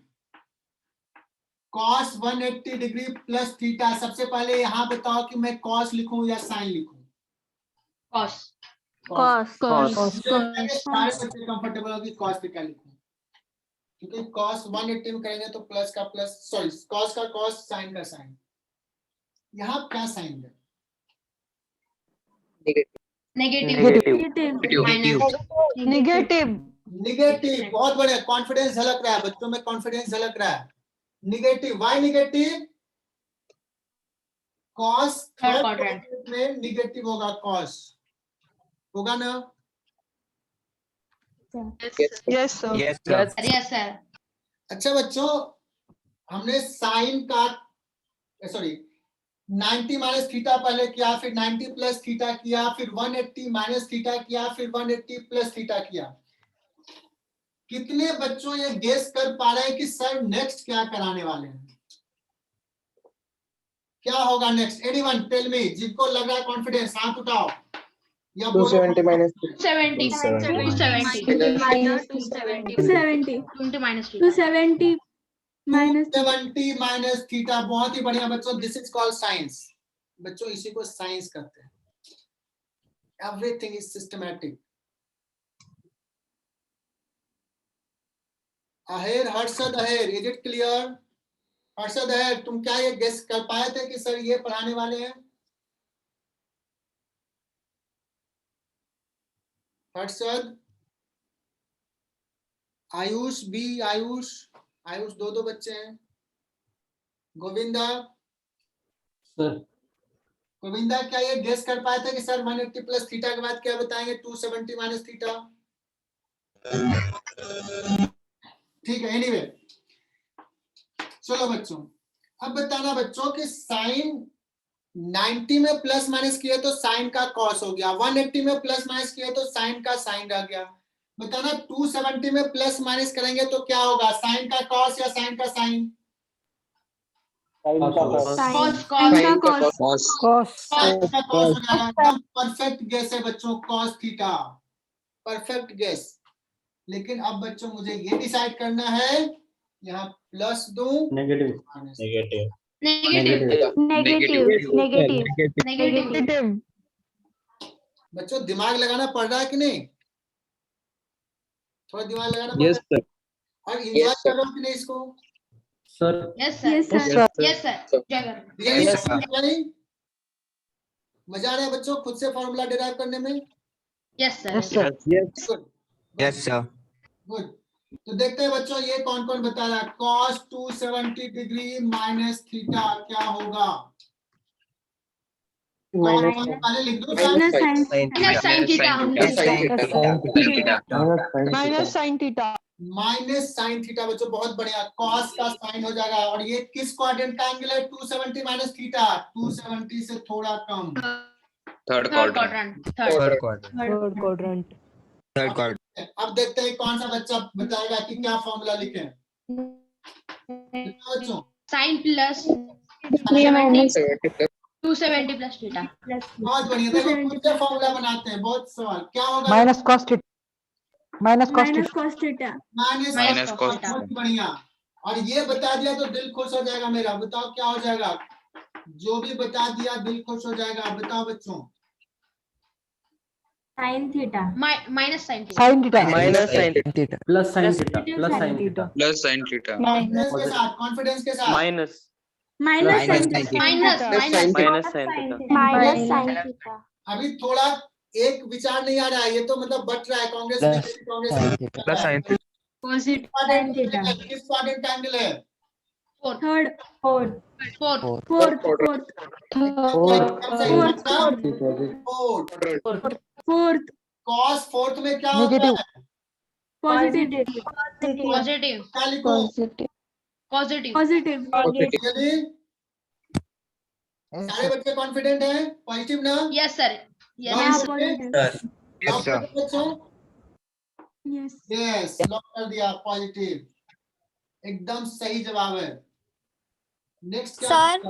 cos 180 डिग्री प्लस थीटा। सबसे पहले यहां बताओ कि मैं cos लिखूं या साइन लिखूं? Cos. Cos. सारे बच्चे कंफर्टेबल होगी cos थीटा लिखूं, क्योंकि cos 180 में करेंगे तो प्लस का प्लस, सॉरी cos का cos, साइन का साइन। यहाँ क्या साइन है? Negative. Minus. निगेटिव। बहुत बढ़िया, कॉन्फिडेंस झलक रहा है बच्चों में, कॉन्फिडेंस झलक रहा है। Negative, y negative? cos Third third quadrant. Quadrant में निगेटिव होगा, cos होगा ना? Yes, sir. Yes, sir. Yes, sir. अच्छा बच्चों, हमने साइन का सॉरी 90 माइनस थीटा पहले किया, फिर 90 प्लस थीटा किया, फिर 180 माइनस थीटा किया, फिर 180 प्लस थीटा किया। कितने बच्चों ये गेस कर पा रहे हैं कि सर नेक्स्ट क्या कराने वाले हैं? क्या होगा नेक्स्ट? एनीवन टेल मी, जिनको लग रहा है कॉन्फिडेंस, हाथ उठाओ या 270 minus 270. 270. 270. 20 minus 2. 270 minus 270 minus theta. बहुत ही बढ़िया बच्चों, दिस इज कॉल्ड साइंस। बच्चों इसी को साइंस करते हैं। Everything is systematic. अहेर, हर्षद अहेर, इज इट क्लियर? हर्षद अहेर, तुम क्या ये गेस कर पाए थे कि सर ये पढ़ाने वाले हैं? हर्षद, आयुष बी, आयुष 2 बच्चे हैं। गोविंदा, सर गोविंदा क्या ये गेस कर पाए थे कि सर 180 प्लस थीटा के बाद क्या बताएंगे? 270 माइनस थीटा। ठीक है, एनीवे चलो बच्चों, अब बताना बच्चों कि साइन 90 में प्लस माइनस किया तो साइन का कॉस हो गया, 180 में प्लस माइनस किया तो साइन का साइन रह गया। बताना 270 में प्लस माइनस करेंगे तो क्या होगा? साइन का कॉस या साइन का साइन? Cos. Sin का cos. साइन का कॉस हो जाएगा। एकदम परफेक्ट गेस है बच्चों, कॉस थीटा, परफेक्ट गेस। लेकिन अब बच्चों मुझे ये डिसाइड करना है, यहाँ प्लस दूं नेगेटिव माइनस? Negative negative. बच्चों दिमाग लगाना पड़ रहा है कि नहीं? थोड़ा दिमाग लगाना पड़ रहा है और एंजॉय Yes, कर sir. रहे हो कि नहीं इसको? Sir Yes, sir. Yes, sir. Yes, sir. Enjoy करो. Really Yes, sir. enjoy? मजा आ रहा है बच्चों खुद से फॉर्मूला डिराइव करने में? Yes sir Yes, sir. Good Yes, sir. Good. तो देखते हैं बच्चों ये कौन कौन बता रहा है। cos 270 डिग्री माइनस थीटा क्या होगा? Minus पहले लिख दो Minus sine. Minus sine theta हमने minus sin theta. Minus sine theta बच्चों बहुत बढ़िया। cos का साइन हो जाएगा और ये किस क्वाड्रेंट का एंगल है? 270 माइनस थीटा 270 से थोड़ा कम। Third third quadrant. Quadrant Third quadrant. Third quadrant. Third quadrant. अब देखते हैं कौन सा बच्चा बताएगा कि क्या फॉर्मूला लिखे। कितना बच्चों? Sine plus 270 plus theta. बहुत बढ़िया। देखो खुद से फॉर्मूला बनाते हैं। बहुत सवाल क्या होगा? Minus cos theta. Minus cos theta. Minus Minus cos theta। बहुत बढ़िया। और ये बता दिया तो दिल खुश हो जाएगा मेरा। बताओ क्या हो जाएगा? जो भी बता दिया दिल खुश हो जाएगा। बताओ बच्चों। Minus sine theta. Sin theta. Minus sin theta. Plus sin theta. Plus sin theta. Plus sin theta. Confidence के साथ Minus. Minus sin theta. Minus Plus sin theta. Minus sin theta. Minus sine theta. अभी थोड़ा एक विचार नहीं आ रहा है। ये तो मतलब बट रहा है Congress Congress Plus sin theta. किस क्वाड्रेंट का एंगल है? Fourth. cos फोर्थ में क्या होता Negative. है? पॉजिटिव क्या लिखो? पॉजिटिव चलिए सारे बच्चे कॉन्फिडेंट हैं? पॉजिटिव ना? Yes sir Yes, Yes, sir. Yes lock कर दिया पॉजिटिव। एकदम सही जवाब है। नेक्स्ट क्या? सर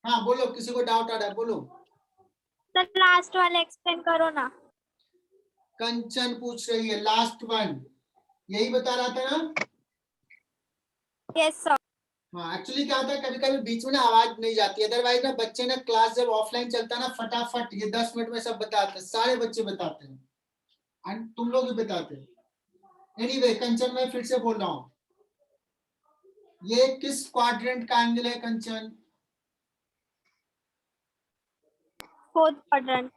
हाँ बोलो, किसी को डाउट आ रहा है बोलो। सर लास्ट वाला एक्सप्लेन करो ना। कंचन पूछ रही है लास्ट वन, यही बता रहा था ना? Yes sir. हाँ एक्चुअली क्या होता है कभी कभी बीच में ना आवाज नहीं जाती, अदरवाइज ना बच्चे ना क्लास जब ऑफलाइन चलता है ना फटाफट ये 10 मिनट में सब बताते हैं, सारे बच्चे बताते हैं एंड तुम लोग भी बताते हैं। एनीवे कंचन मैं फिर से बोल रहा हूँ, ये किस क्वाड्रेंट का एंगल है Kanchan? Fourth quadrant.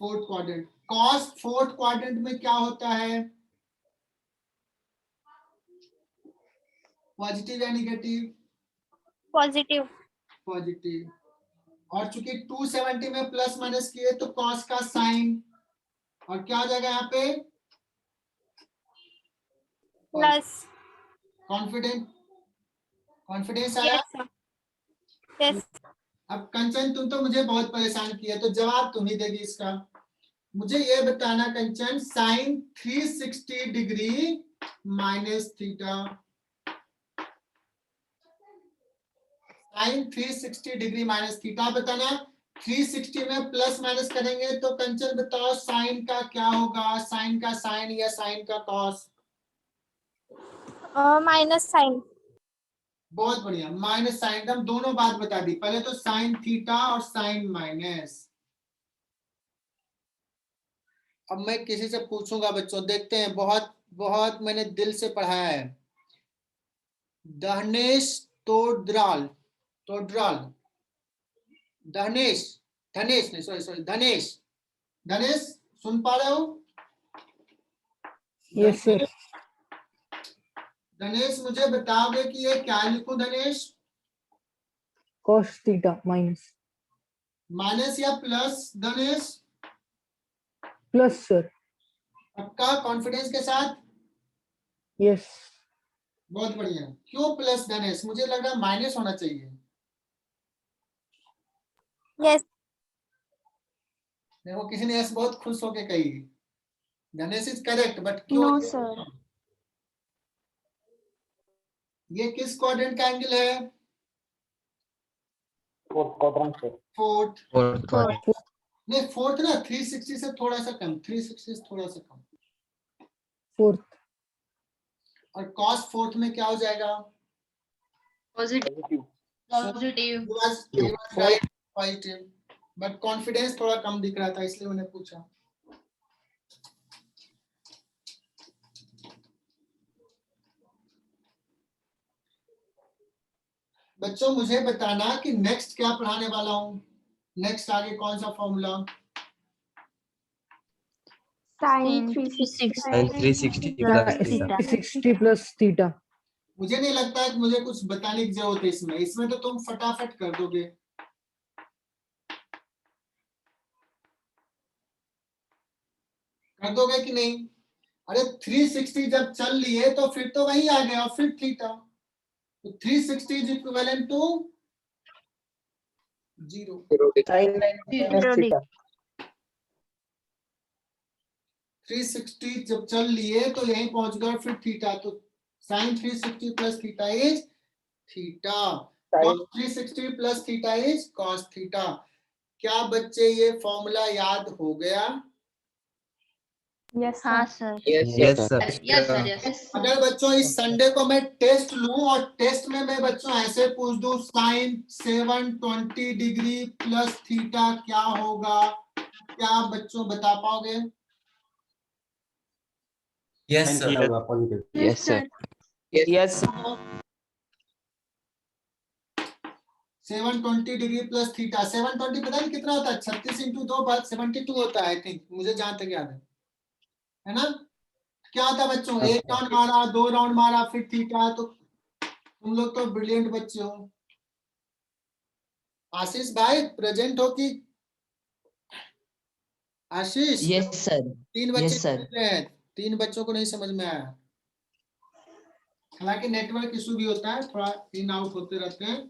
Fourth quadrant. Cos fourth quadrant में क्या होता है? पॉजिटिव या नेगेटिव? पॉजिटिव। पॉजिटिव। और चूंकि 270 में प्लस माइनस किए तो कॉस का साइन, और क्या हो जाएगा यहाँ पे? प्लस। कॉन्फिडेंस आया? Yes sir. यस। अब कंचन तुम तो मुझे बहुत परेशान किया, तो जवाब तुम ही देगी इसका। मुझे ये बताना Kanchan, sine 360 degree minus theta, sine 360 degree minus theta बताना। 360 में प्लस माइनस करेंगे तो कंचन बताओ साइन का क्या होगा? साइन का साइन या साइन का कॉस? Minus sign. बहुत बढ़िया, माइनस साइन। हम दोनों बात बता दी, पहले तो साइन थीटा और साइन माइनस। अब मैं किसी से पूछूंगा बच्चों, देखते हैं, बहुत बहुत मैंने दिल से पढ़ाया है। धनेश तोड्राल, धनेश नहीं सॉरी धनेश, सुन पा रहे हो? Yes, sir. धनेश मुझे बताओगे कि ये क्या लिखूं धनेश? Cos theta minus. माइनस या प्लस धनेश? Plus, sir. पक्का कॉन्फिडेंस के साथ? Yes. बहुत बढ़िया। क्यों प्लस धनेश? मुझे लग रहा है माइनस होना चाहिए। यस। देखो किसी ने ऐसे बहुत खुश होके कही धनेश इज करेक्ट, बट क्यों? No sir. ये किस क्वाड्रेंट का एंगल है? Fourth quadrant, sir. Fourth. Fourth. नहीं फोर्थ ना, 360 से थोड़ा सा कम, 360 से थोड़ा सा कम। Fourth. और cos फोर्थ में क्या हो जाएगा? Positive right positive, but confidence थोड़ा कम दिख रहा था इसलिए मैंने पूछा। बच्चों मुझे बताना कि नेक्स्ट क्या पढ़ाने वाला हूं। नेक्स्ट आगे कौन सा formula? Sine Sin 360 plus theta. 60 plus theta. मुझे नहीं लगता है कि मुझे कुछ बताने की जरूरत है इसमें तो तुम फटाफट कर दोगे। कर दोगे कि नहीं? अरे 360 जब चल लिए तो फिर तो वही आ गया, और फिर थीटा, तो 360 is equivalent to 0। Sin 90 minus theta. 360 जब चल लिए तो यहीं पहुंच गए, फिर थीटा, तो sine 360 plus theta is theta, cos 360 plus theta is cos theta. क्या बच्चे ये फॉर्मूला याद हो गया? यस हाँ sir. Yes, sir. Yes sir yes. अगर बच्चों इस संडे को मैं टेस्ट लूं और टेस्ट में मैं बच्चों ऐसे पूछ दूं साइन 720 डिग्री प्लस थीटा क्या होगा, क्या आप बच्चों बता पाओगे? Yes, Sin sir. theta होगा positive. Yes, sir. Yes. 720 degree plus theta, 720 पता नहीं कितना होता है, 36 इंटू 2 बात 72 होता है आई थिंक, मुझे जहां तक याद है ना? क्या होता है बच्चों, एक राउंड मारा, 2 राउंड मारा, फिर थीटा, तो तुम लोग तो ब्रिलियंट बच्चे हो। आशीष भाई प्रेजेंट हो कि? आशीष, यस सर। 3 बच्चे Yes, sir. हैं, 3 बच्चों को नहीं समझ में आया, हालांकि नेटवर्क इशू भी होता है, थोड़ा इन आउट होते रहते हैं।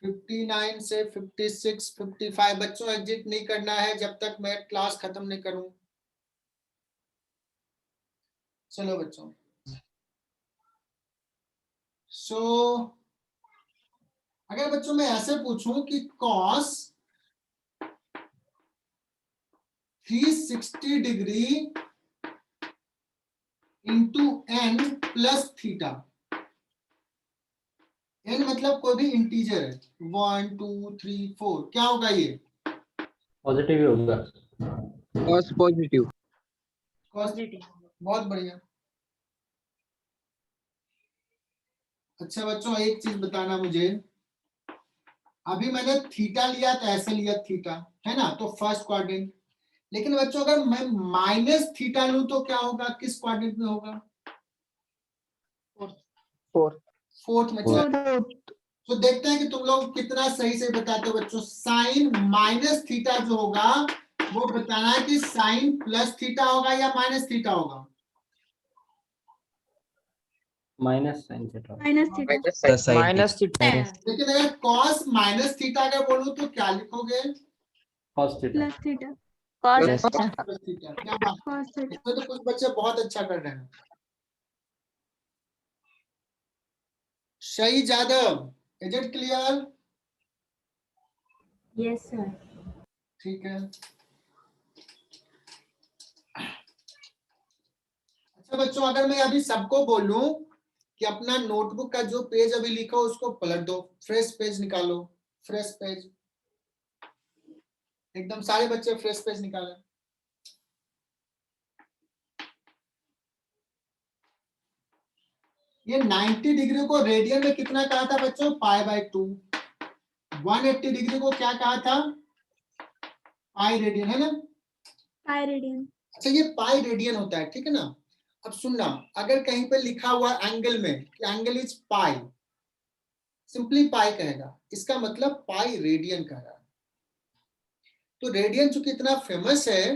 59 से 56, 55 बच्चों एग्जिट नहीं करना है जब तक मैं क्लास खत्म नहीं करूं। चलो बच्चों, अगर बच्चों मैं ऐसे पूछूं कि cos 360 degree into n plus theta, n मतलब कोई भी इंटीजर है, 1 2 3 4, क्या होगा ये? Positive ही होगा. Cos positive. बहुत बढ़िया। अच्छा बच्चों एक चीज बताना मुझे, अभी मैंने थीटा लिया तो ऐसे लिया थीटा, है ना, तो फर्स्ट क्वाड्रेंट, लेकिन बच्चों अगर मैं माइनस थीटा लूं तो क्या होगा, किस क्वाड्रेंट में होगा? फोर्थ में चला। तो देखते हैं कि तुम लोग कितना सही से बताते हो बच्चों। साइन माइनस थीटा जो होगा वो बताना है कि साइन प्लस थीटा होगा या माइनस थीटा होगा। Minus sin theta. Minus theta. लेकिन अगर cos माइनस थीटा अगर बोलूं तो क्या लिखोगे? Cos theta. Yes. Plus theta. क्या बात, इसमें तो कुछ बच्चे बहुत अच्छा कर रहे हैं। शहीद Yadav, is it clear? Yes, sir. ठीक है। अच्छा बच्चों अगर मैं अभी सबको बोलूं कि अपना नोटबुक का जो पेज अभी लिखा हो उसको पलट दो, फ्रेश पेज निकालो, फ्रेश पेज, एकदम सारे बच्चे फ्रेश पेज निकालें। ये 90 डिग्री को रेडियन में कितना कहा था बच्चों? π/2। 180 डिग्री को क्या कहा था? पाई रेडियन, है ना? Pi radian. अच्छा ये पाई रेडियन होता है, ठीक है ना? अब सुनना, अगर कहीं पे लिखा हुआ एंगल में कि एंगल इज पाई, सिंपली पाई कहेगा, इसका मतलब पाई रेडियन कह रहा है। तो रेडियन चूंकि इतना फेमस है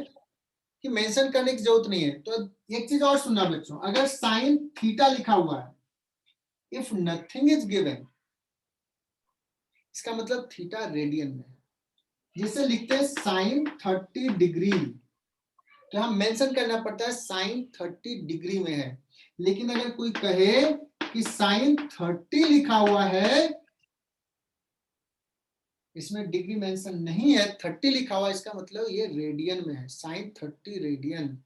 कि मेंशन करने की जरूरत नहीं है। तो एक चीज और सुनना बच्चों, अगर साइन थीटा लिखा हुआ है, इफ नथिंग इज गिवन, इसका मतलब थीटा रेडियन में है। जिसे लिखते हैं साइन 30 डिग्री, तो हम मेंशन करना पड़ता है साइन 30 डिग्री में है। लेकिन अगर कोई कहे कि साइन 30 लिखा हुआ है, इसमें डिग्री मेंशन नहीं है, 30 लिखा हुआ है, इसका मतलब ये रेडियन में है, साइन 30 रेडियन।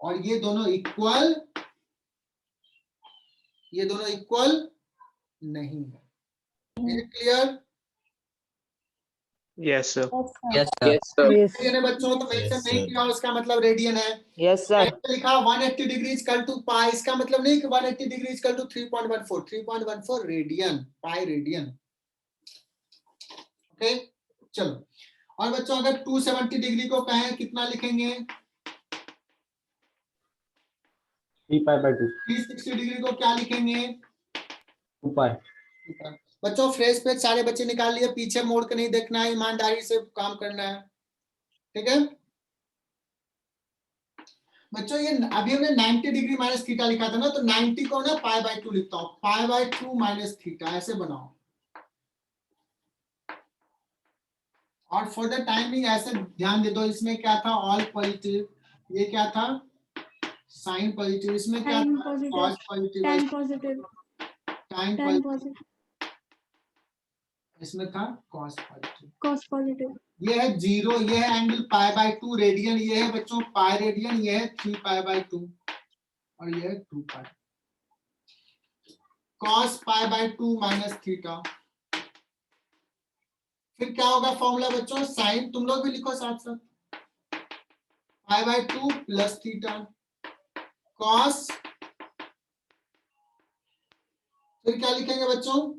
और ये दोनों इक्वल नहीं है। Is it clear? Yes, sir. Yes, radian है बच्चों, तो मेंशन नहीं किया, उसका मतलब रेडियन है। Yes, sir. लिखा 180 डिग्री इक्वल टू पाई, इसका मतलब नहीं कि 180 degree equal to 3.14 radian, pi radian. Okay चलो, और बच्चों अगर 270 डिग्री को कहें कितना लिखेंगे? 3π/2 360 डिग्री को क्या लिखेंगे? 2π। बच्चों फ्रेश पे सारे बच्चे निकाल लिए, पीछे मोड़ के नहीं देखना है, ईमानदारी से काम करना है, ठीक है बच्चों? ये अभी हमने 90 डिग्री माइनस थीटा लिखा था ना, तो 90 को ना π/2 लिखता हूँ, π/2 माइनस थीटा ऐसे बनाओ, और फॉर द टाइमिंग ऐसे ध्यान दे दो, इसमें क्या था? ऑल पॉजिटिव, ये क्या था? साइन पॉजिटिव, इसमें क्या Sin था? positive, cos positive, tan positive, time tan positive, positive, इसमें था कॉस पॉजिटिव। cos positive, ये है 0, ये है एंगल π/2 रेडियन, ये है बच्चों पाई रेडियन, ये है 3π/2 और ये है 2π। cos π/2 माइनस थीटा, फिर क्या होगा फॉर्मूला बच्चों? साइन, तुम लोग भी लिखो साथ साथ, π/2 प्लस थीटा, cos, फिर क्या लिखेंगे बच्चों?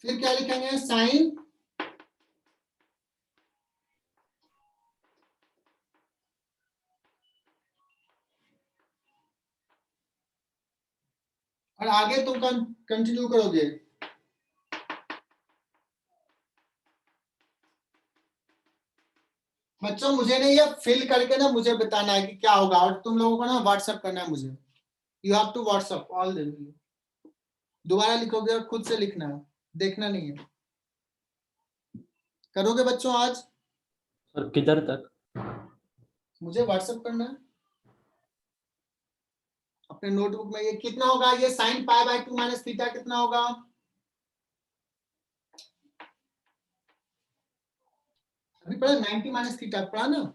फिर क्या लिखेंगे? साइन, और आगे तुम कंटिन्यू करोगे। बच्चों मुझे नहीं, ये फिल करके ना मुझे बताना है कि क्या होगा, और तुम लोगों को ना व्हाट्सएप करना है मुझे, you have to WhatsApp all दिन। दोबारा लिखोगे और खुद से लिखना है, देखना नहीं है। करोगे बच्चों आज? सर किधर तक? मुझे व्हाट्सएप करना है अपने नोटबुक में। ये कितना होगा? ये साइन π/2 माइनस थीटा कितना होगा? अभी पढ़ा 90 माइनस थीटा पढ़ा ना,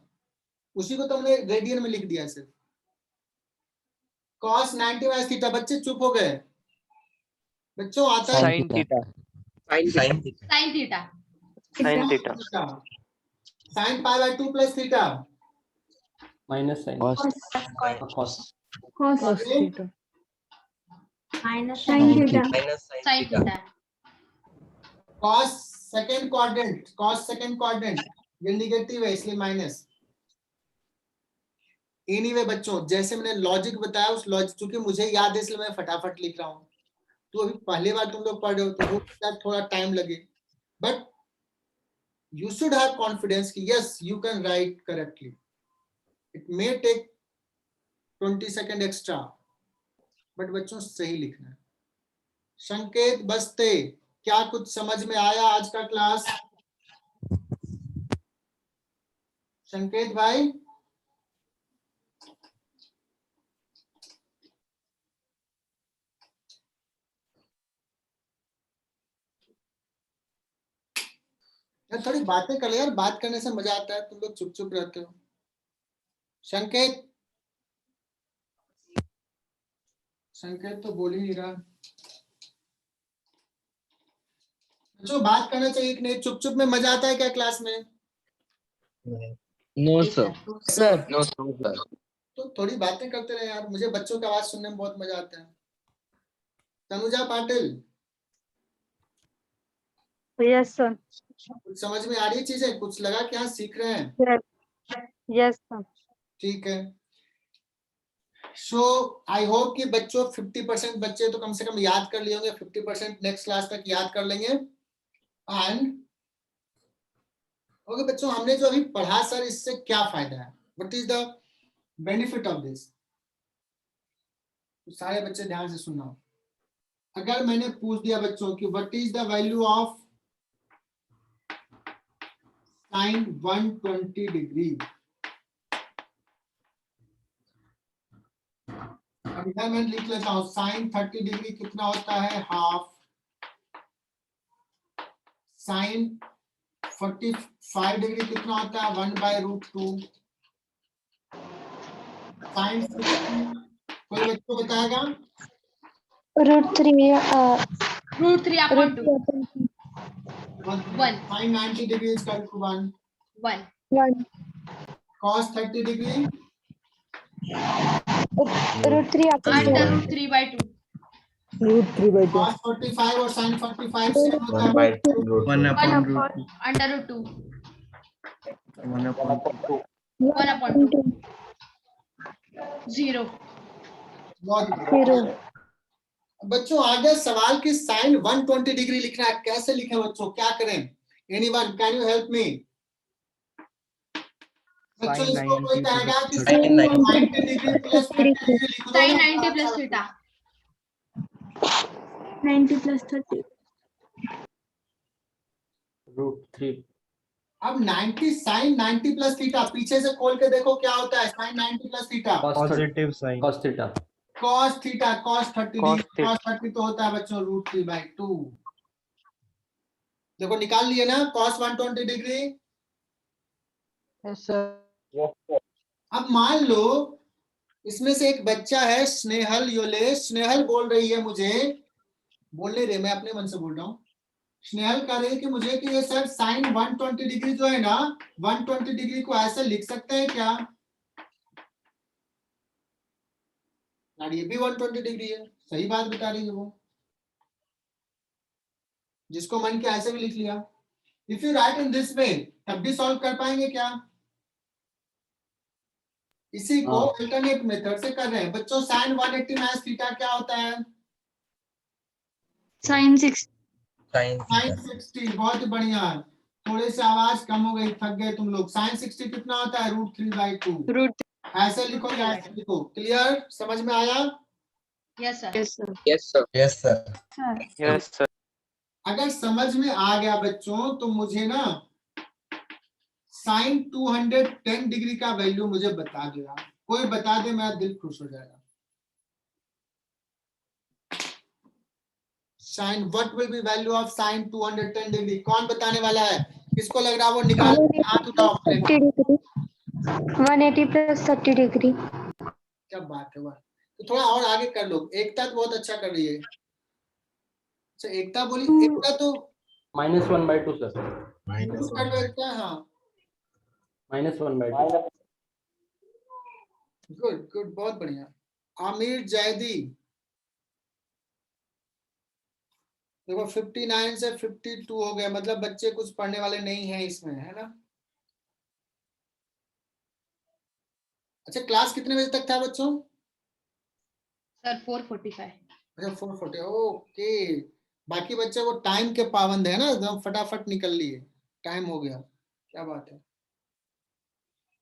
उसी को तो हमने रेडियन में लिख दिया सिर्फ। cos 90 माइनस थीटा, बच्चे चुप हो गए बच्चों? आता है? Sin theta. sin theta, Sin theta. Sine π/2 plus theta, minus sine Cos. cos। cos theta. minus sin theta, sin theta, cos second quadrant, cos second quadrant, ये निगेटिव है इसलिए माइनस। एनीवे बच्चों, जैसे मैंने लॉजिक बताया उस लॉजिक, चूंकि मुझे याद है इसलिए मैं फटाफट लिख रहा हूँ, तो अभी पहली बार तुम लोग पढ़ रहे हो तो हो सकता है थोड़ा टाइम लगे, but you should have confidence कि yes you can write correctly. It may take 20 second extra, but बच्चों सही लिखना है। संकेत बस्ते, क्या कुछ समझ में आया आज का क्लास? संकेत भाई, यार थोड़ी बातें कर ले यार, बात करने से मजा आता है, तुम लोग चुप चुप रहते हो। संकेत, संकेत तो बोल ही नहीं रहा। बच्चों बात करना चाहिए कि नहीं? चुप चुप में मजा आता है क्या क्लास में? No sir. Sir. No sir. तो थोड़ी बातें करते रहे यार, मुझे बच्चों की आवाज सुनने में बहुत मजा आता है। Tanuja Patil, Yes, sir. कुछ समझ में आ रही चीजें? कुछ लगा कि हाँ सीख रहे हैं? Yes, sir. ठीक है। सो आई होप कि बच्चों 50% बच्चे तो कम से कम याद कर लिए होंगे, 50% नेक्स्ट क्लास तक याद कर लेंगे। एंड ओके बच्चों, हमने जो अभी पढ़ा सर, इससे क्या फायदा है? What is the benefit of this? सारे बच्चे ध्यान से सुनना। अगर मैंने पूछ दिया बच्चों कि what is the value of sign 120 degree, अब इधर मैं लिख लेता हूं, साइन 30 डिग्री कितना होता है? हाफ। साइन 45 डिग्री कितना होता है? 1/√2। साइन 60, कोई बच्चों बताएगा? √3 √3 upon 2, 1, sine 90 degree is equal to 1. 1, 1 cos 30 degree √3 under √3/2, cos 45 और sin 45 सेम होता है। अंडर रूट 2 1/2 0 बहुत बढ़िया। बच्चों आगे सवाल की साइन 120 डिग्री लिखना है, कैसे लिखें बच्चों, क्या करें? Anyone can you help me? बच्चों इसको कोई कहेगा कि sin 90 डिग्री प्लस 30 डिग्री लिख दो। sin 90 plus theta 90 plus 30. √3 अब 90 sin 90 प्लस थीटा पीछे से खोल के देखो क्या होता है। sin 90 plus theta positive sine cos theta cos theta cos 30 Cos degree cos 30 तो होता है बच्चों √3/2। देखो निकाल लिए ना cos 120 डिग्री। अब मान लो इसमें से एक बच्चा है स्नेहल योलेश, स्नेहल बोल रही है मुझे, बोल नहीं रहे, मैं अपने मन से बोल रहा हूँ। स्नेहल कह रही है कि मुझे कि ये सर साइन 120 डिग्री जो है ना 120 डिग्री को ऐसे लिख सकते हैं क्या? यार ये भी 120 डिग्री है, सही बात बता रही है वो, जिसको मन के ऐसे भी लिख लिया। If you right in this वे तब भी सॉल्व कर पाएंगे क्या? इसी को अल्टरनेट मेथड से कर रहे हैं बच्चों। साइन 180 माइनस थीटा क्या होता है? sin 6 sine 60। बहुत बढ़िया, थोड़ी सी आवाज कम हो गई, थक गए तुम लोग। साइन 60 कितना होता है? √3/2। ऐसे लिखो या ऐसे लिखो, क्लियर? समझ में आया? Yes sir Yes sir. अगर समझ में आ गया बच्चों तो मुझे ना साइन 210 डिग्री का वैल्यू मुझे बता देगा, कोई बता दे मेरा दिल खुश हो जाएगा। Sine what will be value of sine 210 degree? कौन बताने वाला है? किसको लग रहा है वो निकाल हाथ उठाओ। 180 plus 30 degree. क्या बात है, वाह। तो थोड़ा और आगे कर लो, एकता तो बहुत अच्छा कर रही है। अच्छा एकता बोली, एकता तो -1/2 सर कर लो एकता। हाँ -1/2 गुड गुड, बहुत बढ़िया। आमिर जैदी देखो 59 से 52 हो गए, मतलब बच्चे कुछ पढ़ने वाले नहीं हैं इसमें, है ना? अच्छा क्लास कितने बजे तक था बच्चों? सर 4:45 अच्छा 4:40, ओके। बाकी बच्चे वो टाइम के पाबंद है ना, एकदम फटाफट निकल लिए, टाइम हो गया, क्या बात है।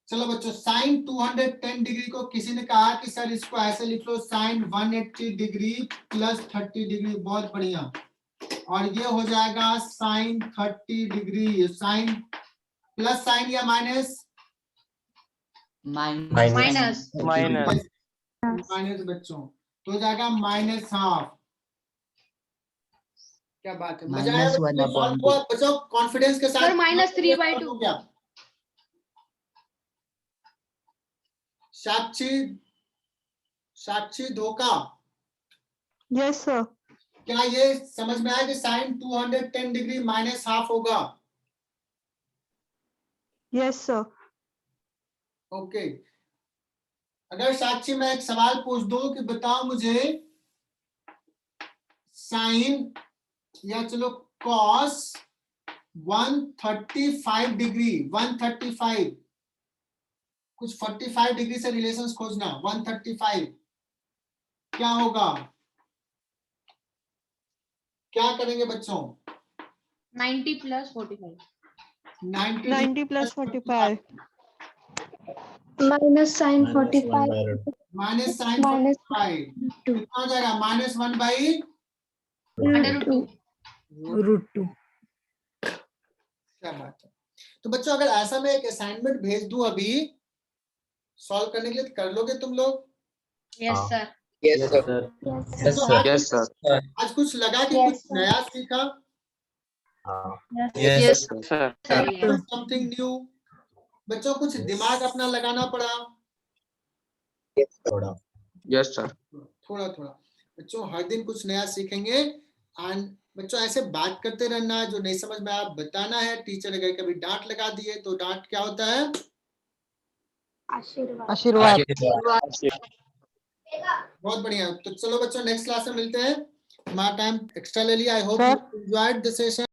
चलो बच्चों साइन 210 डिग्री को किसी ने कहा कि सर इसको ऐसे लिख लो साइन 180 डिग्री प्लस 30 डिग्री। बहुत बढ़िया, और ये हो जाएगा sine 30 degree. Sine plus sine या माइनस? माइनस माइनस बच्चों तो हो जाएगा -½ क्या बात है, मजा आया बच्चों? कॉन्फिडेंस के साथ सर -3/2 क्या? साक्षी धोखा, Yes, sir. क्या ये समझ में आया कि साइन 210 डिग्री -½ होगा? Yes, sir. ओके। अगर साक्षी मैं एक सवाल पूछ दूं कि बताओ मुझे साइन या चलो कॉस 135 डिग्री, 135 कुछ 45 डिग्री से रिलेशंस खोजना, 135 क्या होगा? क्या करेंगे बच्चों? 90 plus 45 90 plus 45. Minus sin 45. Minus sign 45 कितना हो जाएगा? -1/√2। √2 क्या बात है। तो बच्चों अगर ऐसा मैं एक असाइनमेंट भेज दूं अभी सॉल्व करने के लिए, तो कर लोगे तुम लोग? Yes sir Yes sir. Yes sir. आज कुछ लगा कि कुछ नया सीखा, Yes sir. Something new? बच्चों कुछ दिमाग अपना लगाना पड़ा Yes sir. थोड़ा थोड़ा। बच्चों हर दिन कुछ नया सीखेंगे। एंड बच्चों ऐसे बात करते रहना है, जो नहीं समझ में आप बताना है। टीचर अगर कभी डांट लगा दिए तो डांट क्या होता है? आशीर्वाद. बहुत बढ़िया। तो चलो बच्चों नेक्स्ट क्लास में मिलते हैं। तुम्हारा टाइम एक्स्ट्रा ले लिया। I hope Sir. you enjoyed the session.